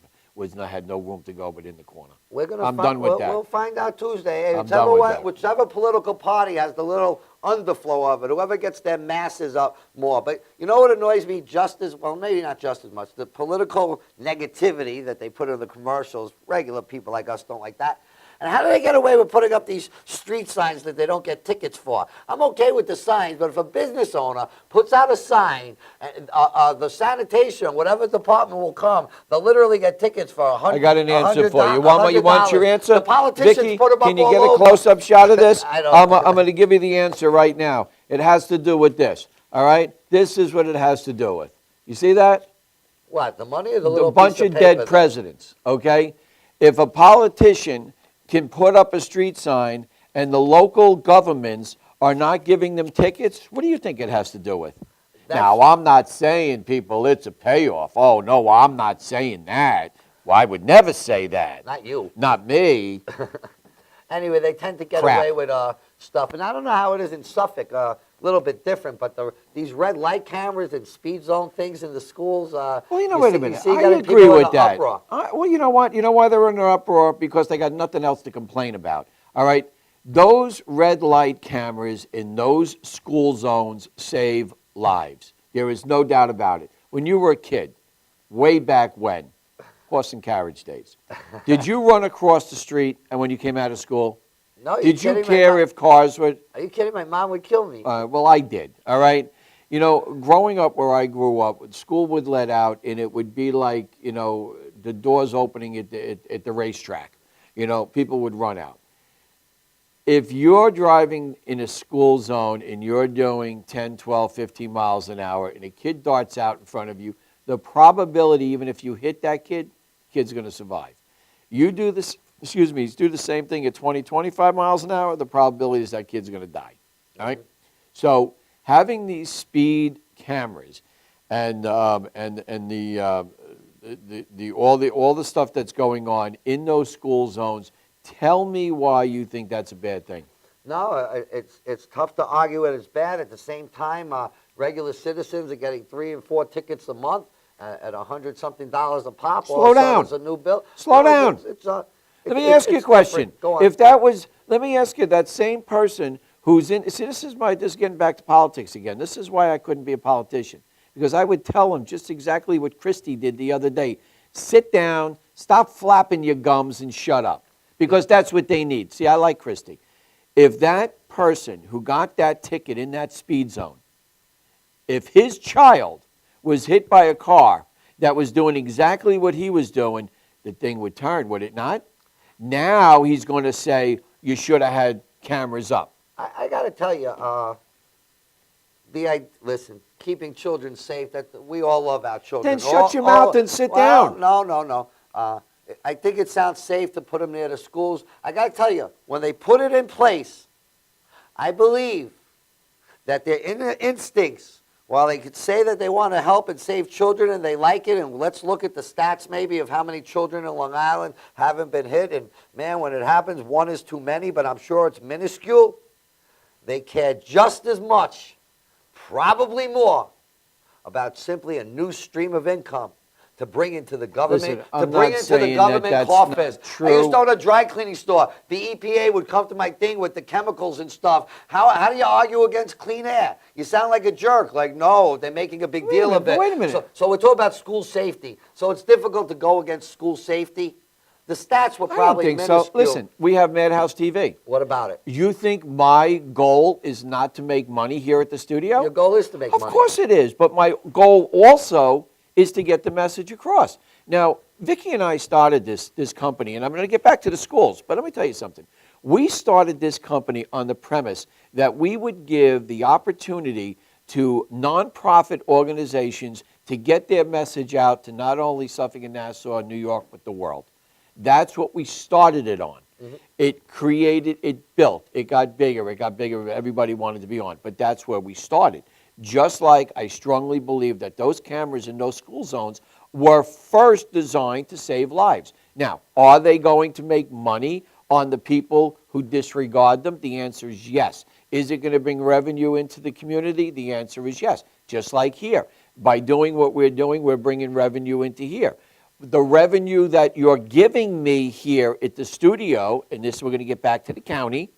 Speaker 2: had no room to go but in the corner.
Speaker 1: We're gonna
Speaker 2: I'm done with that.
Speaker 1: We'll find out Tuesday. Hey,
Speaker 2: I'm done with that.
Speaker 1: Whichever political party has the little underflow of it, whoever gets their masses up more. But you know what annoys me just as well, maybe not just as much, the political negativity that they put in the commercials. Regular people like us don't like that. And how do they get away with putting up these street signs that they don't get tickets for? I'm okay with the signs, but if a business owner puts out a sign, the sanitation, whatever department will come, they'll literally get tickets for $100.
Speaker 2: I got an answer for you. You want your answer?
Speaker 1: The politicians
Speaker 2: Vicky,
Speaker 1: put them up
Speaker 2: can you
Speaker 1: all
Speaker 2: get a
Speaker 1: over.
Speaker 2: close-up shot of this?
Speaker 1: I don't-
Speaker 2: I'm going to give you the answer right now. It has to do with this, all right? This is what it has to do with. You see that?
Speaker 1: What, the money or the
Speaker 2: A
Speaker 1: little
Speaker 2: bunch
Speaker 1: piece
Speaker 2: of
Speaker 1: paper?
Speaker 2: dead presidents, okay? If a politician can put up a street sign and the local governments are not giving them tickets, what do you think it has to do with? Now, I'm not saying, people, it's a payoff. Oh, no, I'm not saying that. Well, I would never say that.
Speaker 1: Not you.
Speaker 2: Not me.
Speaker 1: Anyway, they tend to get
Speaker 2: Crap.
Speaker 1: away with stuff. And I don't know how it is in Suffolk, a little bit different, but these red light cameras and speed zone things in the schools.
Speaker 2: Well, wait a minute. I
Speaker 1: getting
Speaker 2: agree
Speaker 1: people in
Speaker 2: with
Speaker 1: an
Speaker 2: that.
Speaker 1: uproar.
Speaker 2: Well, you know what? You know why they're in an uproar? Because they got nothing else to complain about. All right? Those red light cameras in those school zones save lives. There is no doubt about it. When you were a kid, way back when, horse and carriage days, did you run across the street and when you came out of school?
Speaker 1: No,
Speaker 2: Did you
Speaker 1: kidding?
Speaker 2: care if cars were...
Speaker 1: Are you kidding? My mom would kill me.
Speaker 2: Well, I did, all right? You know, growing up where I grew up, school would let out, and it would be like, you know, the doors opening at the racetrack. You know, people would run out. If you're driving in a school zone and you're doing 10, 12, 15 miles an hour, and a kid darts out in front of you, the probability, even if you hit that kid, the kid's going to survive. You do this... do the same thing at 20, 25 miles an hour, the probability is that kid's going to die. All right? So having these speed cameras and all the stuff that's going on in those school zones, tell me why you think that's a bad thing.
Speaker 1: No, it's tough to argue it. It's bad. At the same time, regular citizens are getting 3 and 4 tickets a month at $100-something a pop.
Speaker 2: Slow down.
Speaker 1: It's a new bill.
Speaker 2: Slow down. Let me ask you a
Speaker 1: it's
Speaker 2: question.
Speaker 1: different. Go on.
Speaker 2: If that was, let me ask you, that same person who's in, see, this is getting back to politics again. This is why I couldn't be a politician. Because I would tell him just exactly what Christie did the other day. Sit down, stop flapping your gums, and shut up. Because that's what they need. See, I like Christie. If that person who got that ticket in that speed zone, if his child was hit by a car that was doing exactly what he was doing, the thing would turn, would it not? Now he's going to say, you should have had cameras up.
Speaker 1: I got to tell you, listen, keeping children safe, we all love our children.
Speaker 2: Then shut your mouth and sit down.
Speaker 1: No. I think it sounds safe to put them near the schools. I got to tell you, when they put it in place, I believe that their inner instincts, while they could say that they want to help and save children and they like it, and let's look at the stats maybe of how many children in Long Island haven't been hit, and man, when it happens, 1 is too many, but I'm sure it's minuscule. They care just as much, probably more, about simply a new stream of income to bring into the government,
Speaker 2: Listen, I'm
Speaker 1: to bring
Speaker 2: not
Speaker 1: into the
Speaker 2: saying
Speaker 1: government
Speaker 2: that that's
Speaker 1: coffers.
Speaker 2: not true.
Speaker 1: I used to own a dry cleaning store. The EPA would come to my thing with the chemicals and stuff. How do you argue against clean air? You sound like a jerk. Like, no, they're making a big deal of it.
Speaker 2: Wait a minute.
Speaker 1: So we're talking about school safety. So it's difficult to go against school safety. The stats were
Speaker 2: I don't
Speaker 1: probably
Speaker 2: think
Speaker 1: minuscule.
Speaker 2: so. Listen, we have Madhouse TV.
Speaker 1: What about it?
Speaker 2: You think my goal is not to make money here at the studio?
Speaker 1: Your goal is to make
Speaker 2: Of
Speaker 1: money.
Speaker 2: course it is, but my goal also is to get the message across. Now, Vicki and I started this company, and I'm going to get back to the schools, but let me tell you something. We started this company on the premise that we would give the opportunity to nonprofit organizations to get their message out to not only Suffolk and Nassau, New York, but the world. That's what we started it on. It created, it built, it got bigger, everybody wanted to be on, but that's where we started. Just like I strongly believe that those cameras in those school zones were first designed to save lives. Now, are they going to make money on the people who disregard them? The answer is yes. Is it going to bring revenue into the community? The answer is yes. Just like here. By doing what we're doing, we're bringing revenue into here. The revenue that you're giving me here at the studio, and this we're going to get back to the county,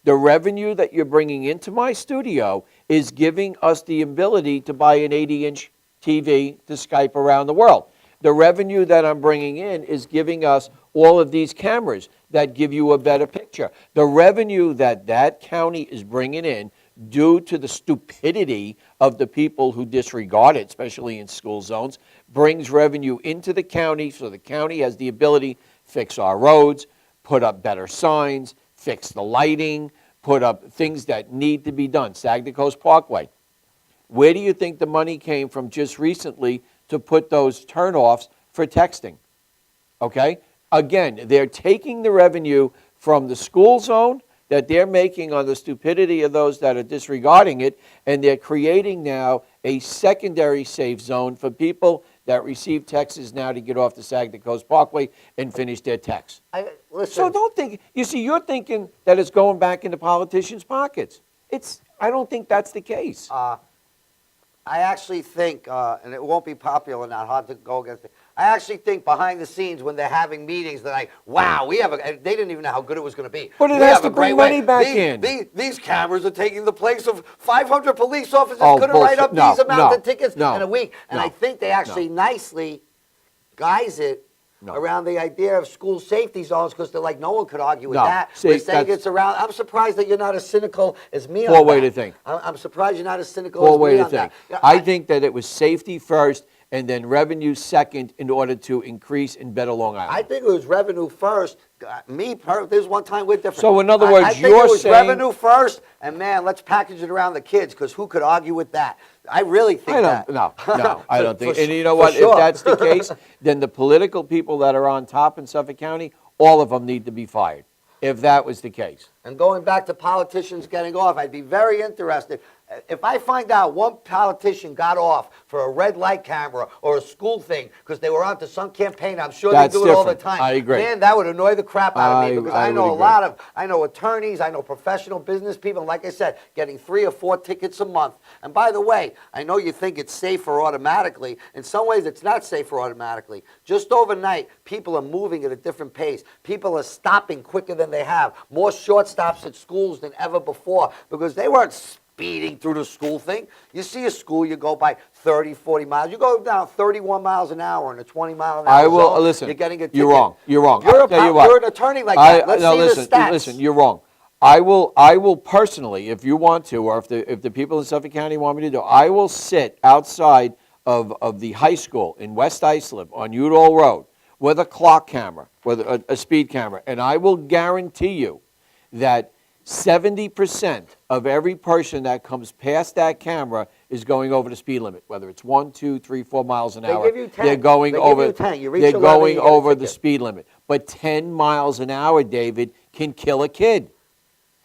Speaker 2: the revenue that you're bringing into my studio is giving us the ability to buy an 80-inch TV to Skype around the world. The revenue that I'm bringing in is giving us all of these cameras that give you a better picture. The revenue that that county is bringing in due to the stupidity of the people who disregard it, especially in school zones, brings revenue into the county so the county has the ability to fix our roads, put up better signs, fix the lighting, put up things that need to be done. Saginaw Coast Parkway. Where do you think the money came from just recently to put those turnoffs for texting? Okay? Again, they're taking the revenue from the school zone that they're making on the stupidity of those that are disregarding it, and they're creating now a secondary safe zone for people that receive texts now to get off the Saginaw Coast Parkway and finish their texts.
Speaker 1: Listen,
Speaker 2: So don't think, you see, you're thinking that it's going back into politicians' pockets. I don't think that's the case.
Speaker 1: I actually think, and it won't be popular, not hard to go against it. I actually think behind the scenes when they're having meetings, they're like, wow, they didn't even know how good it was going to be.
Speaker 2: But it
Speaker 1: We
Speaker 2: has
Speaker 1: have
Speaker 2: to
Speaker 1: a great
Speaker 2: bring money
Speaker 1: way.
Speaker 2: back in.
Speaker 1: These cameras are taking the place of 500 police officers
Speaker 2: Oh,
Speaker 1: couldn't write up
Speaker 2: bullshit.
Speaker 1: these amount
Speaker 2: No,
Speaker 1: of tickets
Speaker 2: no,
Speaker 1: in a week. And
Speaker 2: no,
Speaker 1: I think they actually nicely guise it
Speaker 2: No.
Speaker 1: around the idea of school safety zones because they're like, no one could argue with
Speaker 2: No.
Speaker 1: that.
Speaker 2: See,
Speaker 1: We're saying
Speaker 2: that's-
Speaker 1: it's around. I'm surprised that you're not as cynical as me on
Speaker 2: Poor way
Speaker 1: that.
Speaker 2: to think.
Speaker 1: I'm surprised you're not as cynical
Speaker 2: Poor
Speaker 1: as
Speaker 2: way
Speaker 1: me
Speaker 2: to
Speaker 1: on
Speaker 2: think.
Speaker 1: that. Yeah,
Speaker 2: I think that it was safety first and then revenue second in order to increase in better Long Island.
Speaker 1: I think it was revenue first. There's one time we're different.
Speaker 2: So in other
Speaker 1: I
Speaker 2: words,
Speaker 1: think
Speaker 2: you're
Speaker 1: it was
Speaker 2: saying-
Speaker 1: revenue first, and man, let's package it around the kids because who could argue with that? I really think that.
Speaker 2: No, I don't think.
Speaker 1: For
Speaker 2: And you know
Speaker 1: for
Speaker 2: what?
Speaker 1: sure.
Speaker 2: If that's the case, then the political people that are on top in Suffolk County, all of them need to be fired. If that was the case.
Speaker 1: And going back to politicians getting off, I'd be very interested. If I find out one politician got off for a red light camera or a school thing because they were onto some campaign, I'm sure
Speaker 2: That's
Speaker 1: they do it all the
Speaker 2: different.
Speaker 1: time.
Speaker 2: I agree.
Speaker 1: Man, that would annoy the crap out of me because
Speaker 2: I
Speaker 1: I know
Speaker 2: would
Speaker 1: a
Speaker 2: agree.
Speaker 1: lot of, I know attorneys, I know professional business people, and like I said, getting 3 or 4 tickets a month. And by the way, I know you think it's safer automatically. In some ways, it's not safer automatically. Just overnight, people are moving at a different pace. People are stopping quicker than they have. More short stops at schools than ever before because they weren't speeding through the school thing. You see a school, you go by 30, 40 miles. You go down 31 miles an hour in a 20-mile-an-hour
Speaker 2: I will
Speaker 1: zone,
Speaker 2: listen.
Speaker 1: you're getting a ticket.
Speaker 2: You're wrong. You're wrong.
Speaker 1: You're,
Speaker 2: I'll tell you what.
Speaker 1: you're an attorney like that. Let's see
Speaker 2: listen,
Speaker 1: the stats.
Speaker 2: Listen, you're wrong. I will personally, if you want to, or if the people in Suffolk County want me to do, I will sit outside of the high school in West Islip on Udall Road with a clock camera, with a speed camera, and I will guarantee you that 70% of every person that comes past that camera is going over the speed limit, whether it's 1, 2, 3, 4 miles an
Speaker 1: They
Speaker 2: hour.
Speaker 1: give you 10.
Speaker 2: They're going
Speaker 1: They give
Speaker 2: over.
Speaker 1: you 10. You reach
Speaker 2: they're
Speaker 1: 11,
Speaker 2: going
Speaker 1: you get a
Speaker 2: over the
Speaker 1: ticket.
Speaker 2: speed limit. But 10 miles an hour, David, can kill a kid.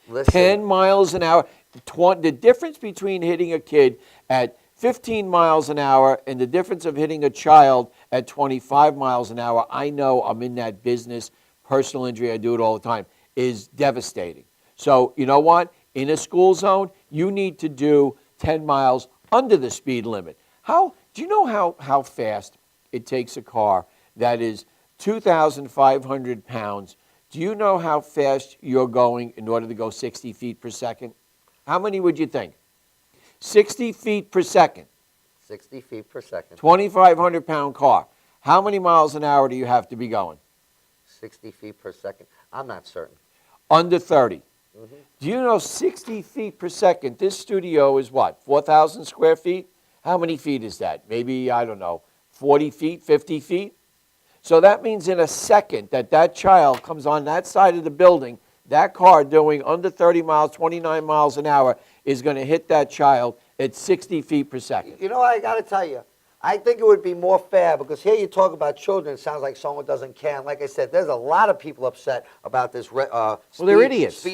Speaker 1: Listen,
Speaker 2: 10 miles an hour. The difference between hitting a kid at 15 miles an hour and the difference of hitting a child at 25 miles an hour, I know I'm in that business, personal injury, I do it all the time, is devastating. So you know what? In a school zone, you need to do 10 miles under the speed limit. Do you know how fast it takes a car that is 2,500 pounds? Do you know how fast you're going in order to go 60 feet per second? How many would you think? 60 feet per second.
Speaker 1: 60 feet per second.
Speaker 2: 2,500 pound car. How many miles an hour do you have to be going?
Speaker 1: 60 feet per second. I'm not certain.
Speaker 2: Under 30. Do you know 60 feet per second? This studio is what, 4,000 square feet? How many feet is that? Maybe, I don't know, 40 feet, 50 feet? So that means in a second that child comes on that side of the building, that car doing under 30 miles, 29 miles an hour is going to hit that child at 60 feet per second.
Speaker 1: You know what, I got to tell you, I think it would be more fair, because here you talk about children, it sounds like someone doesn't care. And like I said, there's a lot of people upset about this
Speaker 2: Well, they're idiots.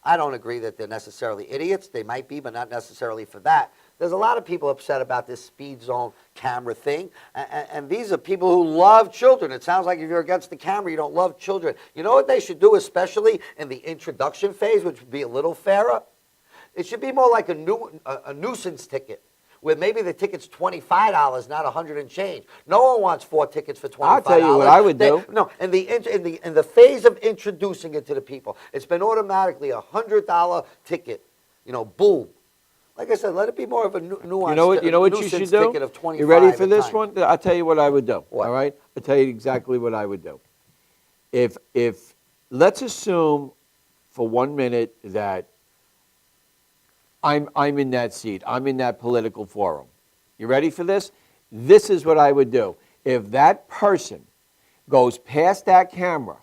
Speaker 1: I don't agree that they're necessarily idiots. They might be, but not necessarily for that. There's a lot of people upset about this speed zone camera thing. And these are people who love children. It sounds like if you're against the camera, you don't love children. You know what they should do, especially in the introduction phase, which would be a little fairer? It should be more like a nuisance ticket, where maybe the ticket's $25, not 100 and change. No one wants 4 tickets for $25.
Speaker 2: I'll tell you what I would do.
Speaker 1: No, in the phase of introducing it to the people, it's been automatically a $100 ticket. You know, boom. Like I said, let it be more of a nuance.
Speaker 2: You know what you should do?
Speaker 1: Ticket of 25
Speaker 2: you ready for
Speaker 1: a
Speaker 2: this
Speaker 1: time.
Speaker 2: one? I'll tell you what I would do.
Speaker 1: What?
Speaker 2: All right? I'll tell you exactly what I would do. If let's assume for 1 minute that I'm in that seat. I'm in that political forum. You ready for this? This is what I would do. If that person goes past that camera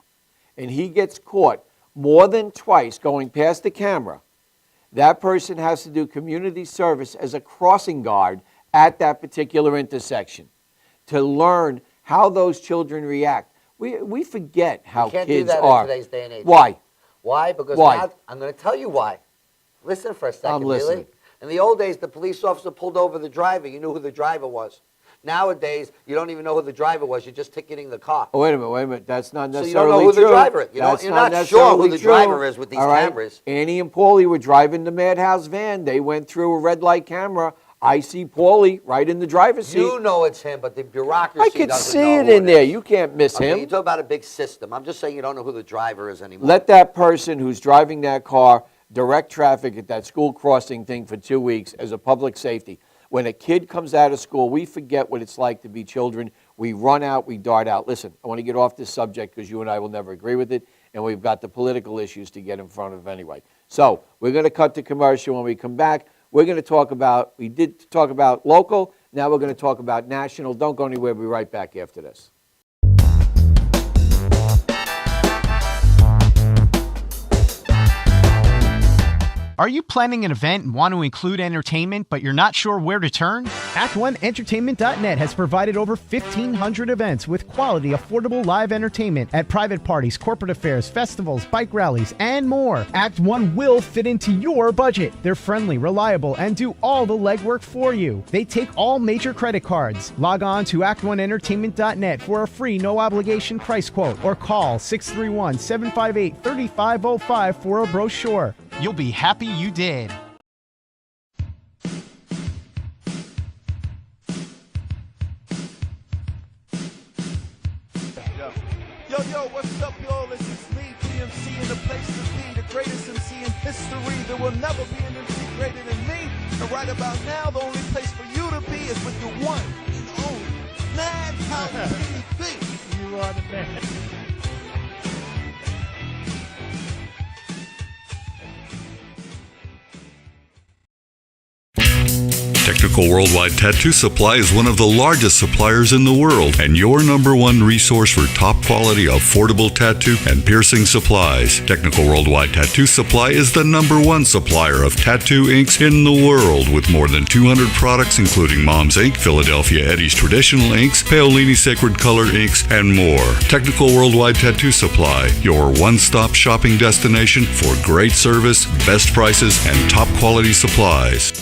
Speaker 2: and he gets caught more than twice going past the camera, that person has to do community service as a crossing guard at that particular intersection to learn how those children react. We forget how
Speaker 1: You can't
Speaker 2: kids
Speaker 1: do that
Speaker 2: are.
Speaker 1: in today's day and age.
Speaker 2: Why?
Speaker 1: Why? Because
Speaker 2: Why?
Speaker 1: now, I'm going to tell you why. Listen for a second,
Speaker 2: I'm listening.
Speaker 1: Billy. In the old days, the police officer pulled over the driver. You knew who the driver was. Nowadays, you don't even know who the driver was. You're just ticketing the car.
Speaker 2: Oh, wait a minute. That's not
Speaker 1: So you
Speaker 2: necessarily
Speaker 1: don't know who the
Speaker 2: true.
Speaker 1: driver is. You're not sure
Speaker 2: necessarily
Speaker 1: who the
Speaker 2: true.
Speaker 1: driver is with these
Speaker 2: All right?
Speaker 1: cameras.
Speaker 2: Annie and Paulie were driving the Madhouse van. They went through a red light camera. I see Paulie right in the driver's seat.
Speaker 1: You know it's him, but the bureaucracy
Speaker 2: I could
Speaker 1: doesn't
Speaker 2: see
Speaker 1: know
Speaker 2: it
Speaker 1: who
Speaker 2: in there.
Speaker 1: is.
Speaker 2: You can't miss
Speaker 1: Okay, you
Speaker 2: him.
Speaker 1: talk about a big system. I'm just saying you don't know who the driver is anymore.
Speaker 2: Let that person who's driving that car direct traffic at that school crossing thing for 2 weeks as a public safety. When a kid comes out of school, we forget what it's like to be children. We run out, we dart out. Listen, I want to get off this subject because you and I will never agree with it, and we've got the political issues to get in front of anyway. So we're going to cut to commercial. When we come back, we're going to talk about, we did talk about local, now we're going to talk about national. Don't go anywhere. We'll be right back after this.
Speaker 5: Are you planning an event and want to include entertainment, but you're not sure where to turn? Act1Entertainment.net has provided over 1,500 events with quality, affordable live entertainment at private parties, corporate affairs, festivals, bike rallies, and more. Act One will fit into your budget. They're friendly, reliable, and do all the legwork for you. They take all major credit cards. Log on to Act1Entertainment.net for a free, no-obligation price quote, or call 631-758-3505 for a brochure. You'll be happy you did.
Speaker 6: Yo, what's up, y'all? This is me, PMC, in the place to be, the greatest MC in history. There will never be an MC greater than me. And right about now, the only place for you to be is with the one and only Madhousetv.
Speaker 5: You are the man.
Speaker 7: Technical Worldwide Tattoo Supply is one of the largest suppliers in the world and your #1 resource for top quality, affordable tattoo and piercing supplies. Technical Worldwide Tattoo Supply is the #1 supplier of tattoo inks in the world with more than 200 products including Mom's Ink, Philadelphia Eddie's Traditional Inks, Paolini Sacred Color Inks, and more. Technical Worldwide Tattoo Supply, your one-stop shopping destination for great service, best prices, and top quality supplies.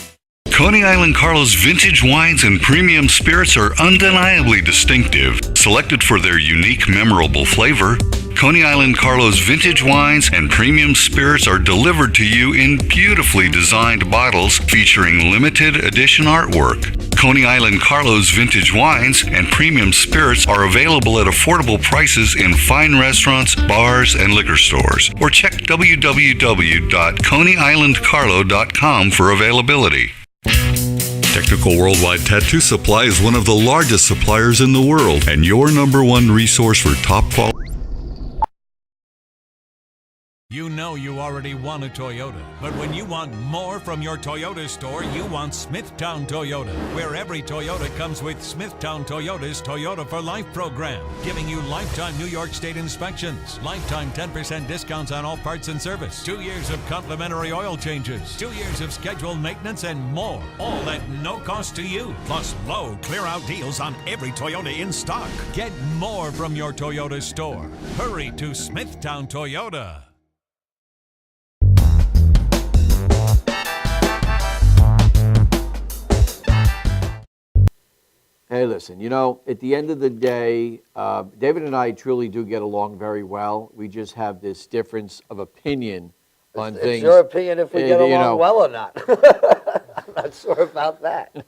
Speaker 7: Coney Island Carlos vintage wines and premium spirits are undeniably distinctive, selected for their unique, memorable flavor. Coney Island Carlos vintage wines and premium spirits are delivered to you in beautifully designed bottles featuring limited edition artwork. Coney Island Carlos vintage wines and premium spirits are available at affordable prices in fine restaurants, bars, and liquor stores. Or check www.coneyislandcarlo.com for availability. Technical Worldwide Tattoo Supply is one of the largest suppliers in the world and your #1 resource for top quality.
Speaker 8: You know you already want a Toyota, but when you want more from your Toyota store, you want Smithtown Toyota, where every Toyota comes with Smithtown Toyota's Toyota for Life program, giving you lifetime New York State inspections, lifetime 10% discounts on all parts and service, 2 years of complimentary oil changes, 2 years of scheduled maintenance, and more, all at no cost to you, plus low clear-out deals on every Toyota in stock. Get more from your Toyota store. Hurry to Smithtown Toyota.
Speaker 2: Hey, listen, you know, at the end of the day, David and I truly do get along very well. We just have this difference of opinion on things.
Speaker 1: It's your opinion if we get
Speaker 2: you
Speaker 1: along
Speaker 2: know.
Speaker 1: well or not. I'm not sure about that.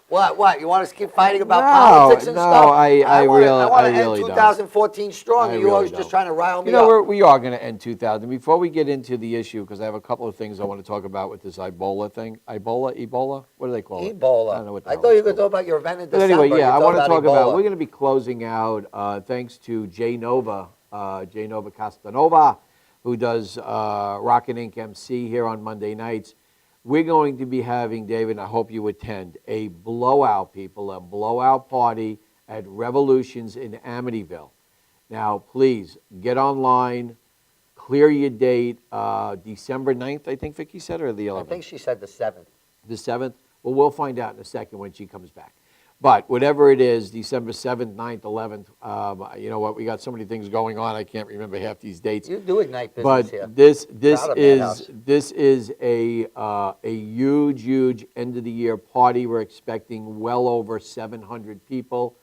Speaker 1: What? You want us to keep fighting about politics and
Speaker 2: no,
Speaker 1: stuff?
Speaker 2: I
Speaker 1: want to
Speaker 2: really
Speaker 1: end
Speaker 2: don't.
Speaker 1: 2014 strong,
Speaker 2: I
Speaker 1: and you're always
Speaker 2: really
Speaker 1: just
Speaker 2: don't.
Speaker 1: trying to rile me
Speaker 2: You know,
Speaker 1: up.
Speaker 2: we are going to end 2000. Before we get into the issue, because I have a couple of things I want to talk about with this Ebola thing. Ebola? What do they call it?
Speaker 1: Ebola.
Speaker 2: I don't know what the
Speaker 1: I
Speaker 2: hell
Speaker 1: thought you
Speaker 2: it's
Speaker 1: were going to
Speaker 2: called.
Speaker 1: talk about your event in
Speaker 2: But
Speaker 1: December.
Speaker 2: anyway, yeah, I
Speaker 1: You
Speaker 2: want to talk about,
Speaker 1: Ebola.
Speaker 2: we're going to be closing out, thanks to J Nova Castanova, who does Rockin' Inc. MC here on Monday nights. We're going to be having, David, and I hope you attend, a blowout party at Revolutions in Amityville. Now, please, get online, clear your date, December 9th, I think Vicki said, or the 11th?
Speaker 1: I think she said the 7th.
Speaker 2: The 7th? Well, we'll find out in a second when she comes back. But whatever it is, December 7th, 9th, 11th, you know what, we got so many things going on, I can't remember half these dates.
Speaker 1: You do ignite business
Speaker 2: But
Speaker 1: here.
Speaker 2: this
Speaker 1: Proud of Madhouse.
Speaker 2: is a huge end of the year party. We're expecting well over 700 people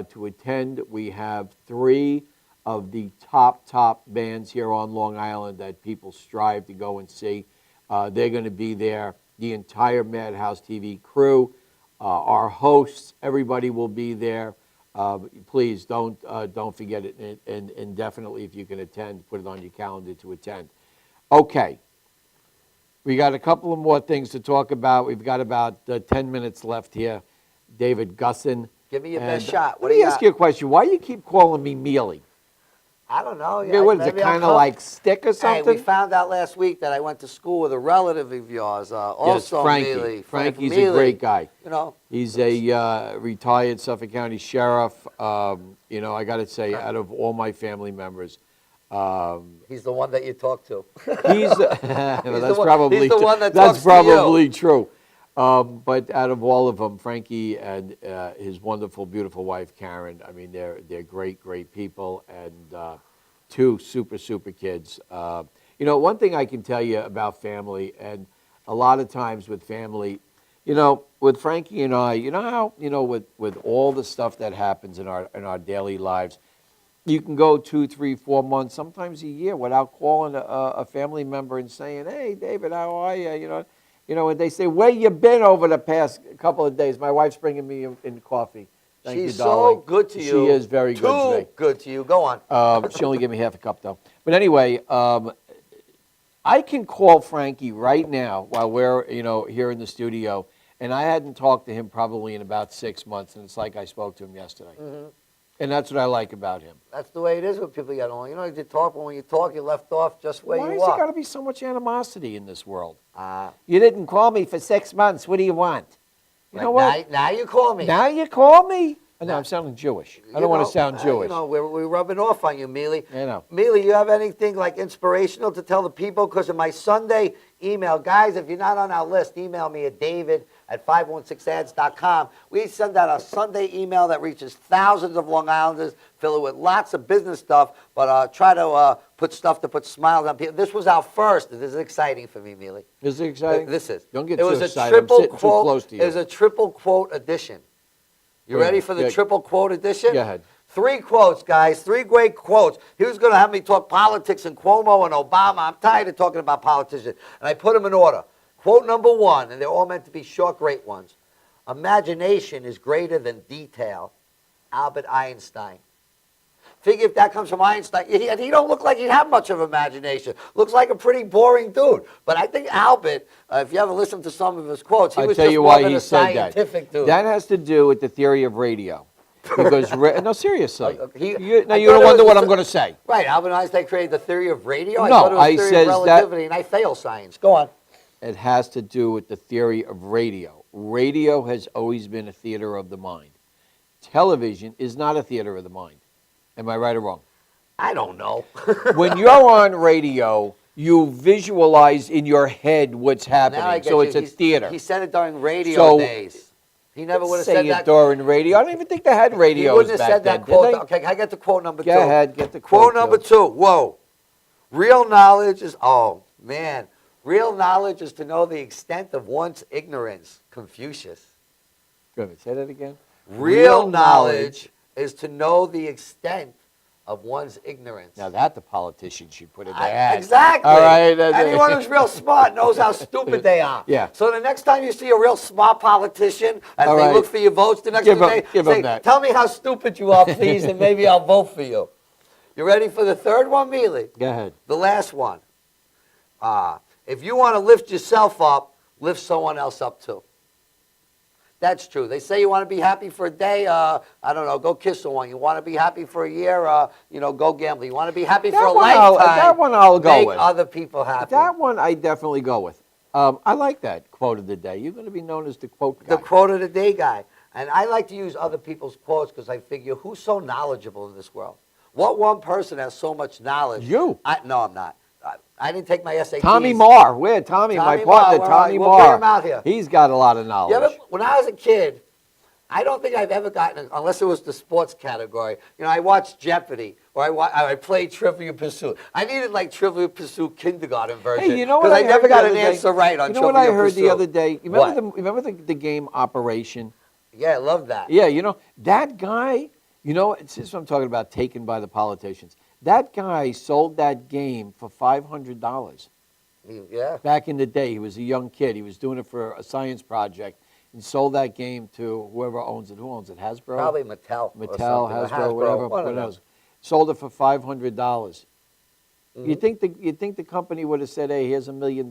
Speaker 2: to attend. We have 3 of the top bands here on Long Island that people strive to go and see. They're going to be there. The entire Madhouse TV crew, our hosts, everybody will be there. Please don't forget it, and definitely if you can attend, put it on your calendar to attend. Okay, we got a couple of more things to talk about. We've got about 10 minutes left here. David Gussin.
Speaker 1: Give me your best shot. What
Speaker 2: Let
Speaker 1: do
Speaker 2: me
Speaker 1: you
Speaker 2: ask
Speaker 1: got?
Speaker 2: you a question. Why do you keep calling me Mealy?
Speaker 1: I don't know.
Speaker 2: What is it,
Speaker 1: maybe I'm
Speaker 2: kind of like stick or
Speaker 1: Hey,
Speaker 2: something?
Speaker 1: we found out last week that I went to school with a relative of yours, also
Speaker 2: Frankie.
Speaker 1: Mealy.
Speaker 2: Frankie's
Speaker 1: Mealy.
Speaker 2: a great guy.
Speaker 1: You know,
Speaker 2: He's a retired Suffolk County sheriff. You know, I got to say, out of all my family members,
Speaker 1: he's the one that you talk to.
Speaker 2: he's that's
Speaker 1: one-
Speaker 2: probably
Speaker 1: he's the one that
Speaker 2: that's
Speaker 1: talks to you.
Speaker 2: probably true. But out of all of them, Frankie and his wonderful, beautiful wife Karen. I mean, they're great people, and 2 super kids. You know, one thing I can tell you about family, and a lot of times with family, you know, with Frankie and I, you know how, you know, with all the stuff that happens in our daily lives, you can go 2, 3, 4 months, sometimes a year, without calling a family member and saying, "Hey, David, how are you?" You know, and they say, "Where you been over the past couple of days?" My wife's bringing me in coffee. Thank
Speaker 1: She's
Speaker 2: you, darling.
Speaker 1: so good to you.
Speaker 2: She is very good to me.
Speaker 1: Too good to you. Go on.
Speaker 2: She only gave me half a cup, though. But anyway, I can call Frankie right now while we're, you know, here in the studio, and I hadn't talked to him probably in about 6 months, and it's like I spoke to him yesterday.
Speaker 1: Mm-hmm.
Speaker 2: And that's what I like about him.
Speaker 1: That's the way it is when people get along. You know, you talk, but when you talk, you left off just where
Speaker 2: Why
Speaker 1: you
Speaker 2: has
Speaker 1: are.
Speaker 2: there got to be so much animosity in this world?
Speaker 1: Uh,
Speaker 2: You didn't call me for 6 months. What do you want? You know what?
Speaker 1: Now you call me.
Speaker 2: Now you call me? Oh, no, I'm sounding Jewish. I don't want to sound Jewish.
Speaker 1: You know, we're rubbing off on you, Mealy.
Speaker 2: I know.
Speaker 1: Mealy, you have anything like inspirational to tell the people? Because in my Sunday email, guys, if you're not on our list, email me at david@516ads.com. We send out a Sunday email that reaches thousands of Long Islanders, fill it with lots of business stuff, but try to put stuff to put smiles on people. This was our first. This is exciting for me, Mealy.
Speaker 2: Is it exciting?
Speaker 1: This is.
Speaker 2: Don't get
Speaker 1: it
Speaker 2: too
Speaker 1: was
Speaker 2: excited.
Speaker 1: A
Speaker 2: I'm
Speaker 1: triple
Speaker 2: sitting too
Speaker 1: quote,
Speaker 2: close to you.
Speaker 1: It was a triple quote edition. You ready for the
Speaker 2: Yeah.
Speaker 1: triple quote edition?
Speaker 2: Go ahead.
Speaker 1: 3 quotes, guys. 3 great quotes. He was going to have me talk politics and Cuomo and Obama. I'm tired of talking about politicians. And I put them in order. Quote number 1, and they're all meant to be short, great ones. Imagination is greater than detail. Albert Einstein. Figure if that comes from Einstein. He don't look like he'd have much of imagination. Looks like a pretty boring dude. But I think Albert, if you ever listen to some of his quotes, he
Speaker 2: I'll
Speaker 1: was
Speaker 2: tell
Speaker 1: just
Speaker 2: you
Speaker 1: more
Speaker 2: why
Speaker 1: than
Speaker 2: he
Speaker 1: a
Speaker 2: said
Speaker 1: scientific
Speaker 2: that.
Speaker 1: dude.
Speaker 2: That has to do with the theory of radio. Because, no, seriously. You
Speaker 1: I
Speaker 2: don't
Speaker 1: thought it
Speaker 2: wonder
Speaker 1: was
Speaker 2: what
Speaker 1: a-
Speaker 2: I'm going to say.
Speaker 1: Right, Albert Einstein created the theory of radio. I
Speaker 2: No,
Speaker 1: thought it was
Speaker 2: I
Speaker 1: theory
Speaker 2: says
Speaker 1: of
Speaker 2: that-
Speaker 1: relativity, and I fail science. Go on.
Speaker 2: It has to do with the theory of radio. Radio has always been a theater of the mind. Television is not a theater of the mind. Am I right or wrong?
Speaker 1: I don't know.
Speaker 2: When you're on radio, you visualize in your head what's happening.
Speaker 1: Now I get
Speaker 2: So
Speaker 1: you.
Speaker 2: it's a theater.
Speaker 1: He said it during radio
Speaker 2: So-
Speaker 1: days. He never would have
Speaker 2: Say
Speaker 1: said
Speaker 2: it
Speaker 1: that.
Speaker 2: during radio. I don't even think they had
Speaker 1: He
Speaker 2: radios
Speaker 1: wouldn't have
Speaker 2: back
Speaker 1: said
Speaker 2: then,
Speaker 1: that
Speaker 2: did
Speaker 1: quote.
Speaker 2: they?
Speaker 1: Okay, can I get the quote number
Speaker 2: Go
Speaker 1: two?
Speaker 2: ahead, get the
Speaker 1: Quote
Speaker 2: quote
Speaker 1: number
Speaker 2: two.
Speaker 1: two. Whoa. Real knowledge is, oh, man. Real knowledge is to know the extent of one's ignorance. Confucius.
Speaker 2: Go ahead, say that again.
Speaker 1: Real knowledge is to know the extent of one's ignorance.
Speaker 2: Now that the politicians should put in their ads.
Speaker 1: Exactly.
Speaker 2: All right.
Speaker 1: Anyone who's real smart knows how stupid they are.
Speaker 2: Yeah.
Speaker 1: So the next time you see a real smart politician, as
Speaker 2: All
Speaker 1: they
Speaker 2: right.
Speaker 1: look for your votes the next
Speaker 2: Give 'em-
Speaker 1: day,
Speaker 2: give 'em
Speaker 1: say,
Speaker 2: that.
Speaker 1: tell me how stupid you are, please, and maybe I'll vote for you. You ready for the third one, Mealy?
Speaker 2: Go ahead.
Speaker 1: The last one. If you want to lift yourself up, lift someone else up too. That's true. They say you want to be happy for a day, I don't know, go kiss someone. You want to be happy for a year, go gamble. You want to be happy for a lifetime,
Speaker 2: that one I'll go
Speaker 1: make
Speaker 2: with.
Speaker 1: other people happy.
Speaker 2: That one I definitely go with. I like that quote of the day. You're going to be known as the quote guy.
Speaker 1: The quote of the day guy. And I like to use other people's quotes because I figure who's so knowledgeable in this world? What one person has so much knowledge?
Speaker 2: You.
Speaker 1: No, I'm not. I didn't take my SATs.
Speaker 2: Tommy Marr. Where? Tommy, my
Speaker 1: Tommy
Speaker 2: partner,
Speaker 1: Marr,
Speaker 2: Tommy
Speaker 1: we'll bring
Speaker 2: Marr.
Speaker 1: him out here.
Speaker 2: He's got a lot of knowledge.
Speaker 1: When I was a kid, I don't think I've ever gotten, unless it was the sports category. I watched Jeopardy, or I played Trivial Pursuit. I needed like Trivial Pursuit kindergarten version.
Speaker 2: Hey, you know what
Speaker 1: Because I never
Speaker 2: heard
Speaker 1: got
Speaker 2: the
Speaker 1: an
Speaker 2: other day?
Speaker 1: answer right on
Speaker 2: You know
Speaker 1: Trivial
Speaker 2: what I
Speaker 1: Pursuit.
Speaker 2: heard the other day? You
Speaker 1: What?
Speaker 2: remember the game Operation?
Speaker 1: Yeah, I love that.
Speaker 2: Yeah, that guy, it's just what I'm talking about, taken by the politicians. That guy sold that game for $500.
Speaker 1: Yeah.
Speaker 2: Back in the day, he was a young kid. He was doing it for a science project and sold that game to whoever owns it. Who owns it? Hasbro?
Speaker 1: Probably Mattel. or
Speaker 2: Mattel,
Speaker 1: something, or
Speaker 2: Hasbro, whatever.
Speaker 1: one of
Speaker 2: Who
Speaker 1: them.
Speaker 2: knows? Sold it for $500. You think the company would have said, "Hey, here's $1 million.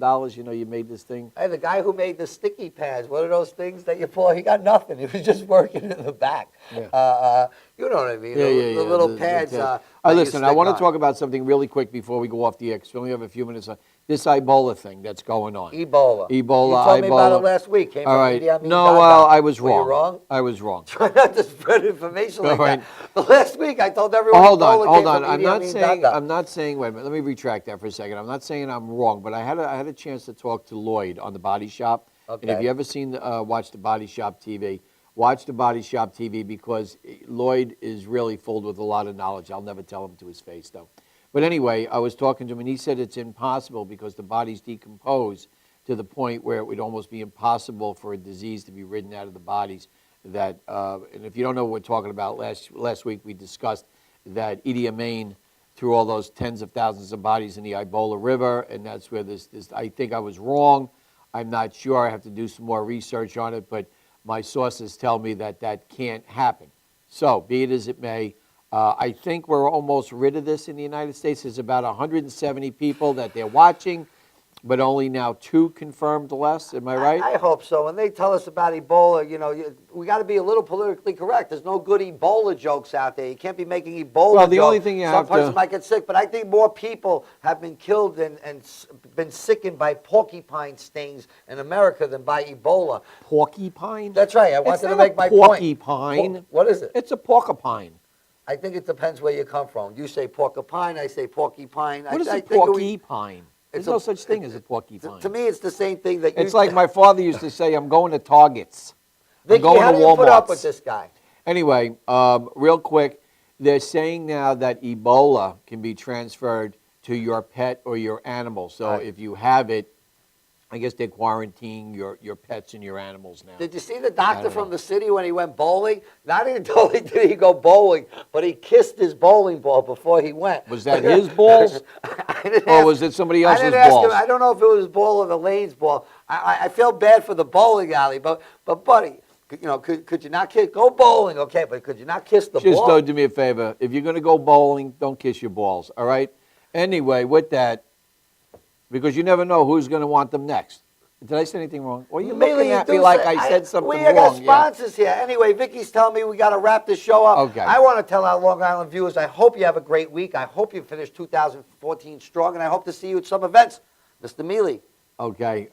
Speaker 2: You made this thing."
Speaker 1: Hey, the guy who made the sticky pads, what are those things that you pull? He got nothing. He was just working in the back.
Speaker 2: Yeah.
Speaker 1: You know what I mean?
Speaker 2: Yeah,
Speaker 1: The little pads.
Speaker 2: All
Speaker 1: that
Speaker 2: right,
Speaker 1: you
Speaker 2: listen, I
Speaker 1: stick
Speaker 2: want to
Speaker 1: on.
Speaker 2: talk about something really quick before we go off the X. We only have a few minutes. This Ebola thing that's going on.
Speaker 1: Ebola.
Speaker 2: Ebola,
Speaker 1: You told me about
Speaker 2: Ebola.
Speaker 1: it last week. Came
Speaker 2: All
Speaker 1: from
Speaker 2: right.
Speaker 1: Idi Amin
Speaker 2: No,
Speaker 1: Dada.
Speaker 2: well, I was
Speaker 1: Were
Speaker 2: wrong.
Speaker 1: you wrong?
Speaker 2: I was wrong.
Speaker 1: Try not to spread information like
Speaker 2: All right.
Speaker 1: that. But last week I told everyone.
Speaker 2: Hold
Speaker 1: Ebola
Speaker 2: on, hold
Speaker 1: came
Speaker 2: on.
Speaker 1: from
Speaker 2: I'm
Speaker 1: Idi
Speaker 2: not
Speaker 1: Amin
Speaker 2: saying.
Speaker 1: Dada.
Speaker 2: I'm not saying. Wait a minute. Let me retract that for a second. I'm not saying I'm wrong, but I had a chance to talk to Lloyd on the Body Shop. And if
Speaker 1: Okay.
Speaker 2: you ever seen watch the Body Shop TV, watch the Body Shop TV because Lloyd is really filled with a lot of knowledge. I'll never tell him to his face though. But anyway, I was talking to him and he said it's impossible because the bodies decompose to the point where it would almost be impossible for a disease to be ridden out of the bodies. That and if you don't know what we're talking about, last week we discussed that Idi Amin threw all those tens of thousands of bodies in the Ebola River, and that's where this I think I was wrong. I'm not sure. I have to do some more research on it, but my sources tell me that that can't happen. So, be it as it may, I think we're almost rid of this in the United States. There's about 170 people that they're watching, but only now 2 confirmed less. Am I right?
Speaker 1: I hope so. When they tell us about Ebola, we got to be a little politically correct. There's no good Ebola jokes out there. You can't be making Ebola
Speaker 2: Well, the
Speaker 1: jokes.
Speaker 2: only thing you have
Speaker 1: Some person
Speaker 2: to-
Speaker 1: might get sick, but I think more people have been killed and been sickened by porcupine stings in America than by Ebola.
Speaker 2: Porcupine?
Speaker 1: That's right. I
Speaker 2: It's
Speaker 1: wanted to
Speaker 2: not
Speaker 1: make
Speaker 2: a
Speaker 1: my point.
Speaker 2: porcupine.
Speaker 1: What is it?
Speaker 2: It's a porcupine.
Speaker 1: I think it depends where you come from. You say porcupine, I say porcupine.
Speaker 2: What is
Speaker 1: I
Speaker 2: a
Speaker 1: think
Speaker 2: porcupine? There's
Speaker 1: it's
Speaker 2: no
Speaker 1: a-
Speaker 2: such thing as a porcupine.
Speaker 1: To me, it's the same thing that you.
Speaker 2: It's like my father used to say, I'm going to Targets. I'm
Speaker 1: Vicky,
Speaker 2: going
Speaker 1: how
Speaker 2: to
Speaker 1: do you put up with
Speaker 2: Walmarts.
Speaker 1: this guy?
Speaker 2: Anyway, real quick, they're saying now that Ebola can be transferred to your pet or your animal. So
Speaker 1: Right.
Speaker 2: if you have it, I guess they're quarantining your pets and your animals now.
Speaker 1: Did you see the doctor
Speaker 2: don't
Speaker 1: from
Speaker 2: know.
Speaker 1: the city when he went bowling? Not even only did he go bowling, but he kissed his bowling ball before he went.
Speaker 2: Was that his balls?
Speaker 1: I didn't
Speaker 2: Or
Speaker 1: ask-
Speaker 2: was it somebody
Speaker 1: I
Speaker 2: else's
Speaker 1: didn't ask
Speaker 2: balls?
Speaker 1: him. I don't know if it was his ball or the lane's ball. I feel bad for the bowling alley, but buddy, could you not kiss? Go bowling, okay, but could you not kiss the
Speaker 2: Just
Speaker 1: ball?
Speaker 2: do me a favor. If you're going to go bowling, don't kiss your balls, all right? Anyway, with that, because you never know who's going to want them next. Did I say anything wrong? Well, you're
Speaker 1: Mainly
Speaker 2: looking
Speaker 1: you
Speaker 2: at me
Speaker 1: do
Speaker 2: like
Speaker 1: say-
Speaker 2: I said something
Speaker 1: we
Speaker 2: wrong.
Speaker 1: got
Speaker 2: Yeah.
Speaker 1: sponsors here. Anyway, Vicky's telling me we got to wrap this show up.
Speaker 2: Okay.
Speaker 1: I want to tell our Long Island viewers, I hope you have a great week. I hope you finish 2014 strong, and I hope to see you at some events. Mr. Mealy.
Speaker 2: Okay.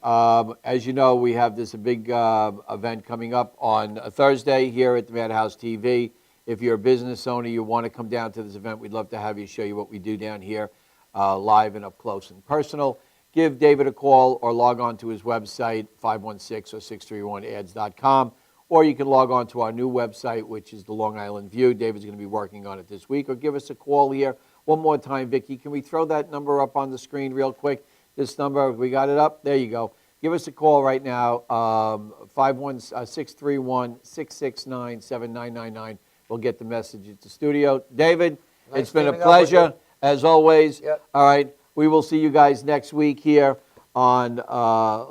Speaker 2: As you know, we have this big event coming up on a Thursday here at the Madhouse TV. If you're a business owner, you want to come down to this event, we'd love to have you, show you what we do down here, live and up close and personal. Give David a call or log on to his website, 516 or 631ads.com, or you can log on to our new website, which is the Long Island View. David's going to be working on it this week, or give us a call here. One more time, Vicki, can we throw that number up on the screen real quick? This number, we got it up? There you go. Give us a call right now, 631-669-7999. We'll get the message at the studio. David,
Speaker 1: Nice
Speaker 2: it's been a
Speaker 1: teaming up with
Speaker 2: pleasure,
Speaker 1: you.
Speaker 2: as always.
Speaker 1: Yep.
Speaker 2: All right, we will see you guys next week here on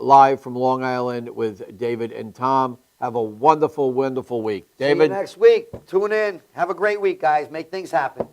Speaker 2: Live from Long Island with David and Tom. Have a wonderful, wonderful week.
Speaker 1: See you
Speaker 2: David?
Speaker 1: next week. Tune in. Have a great week, guys. Make things happen.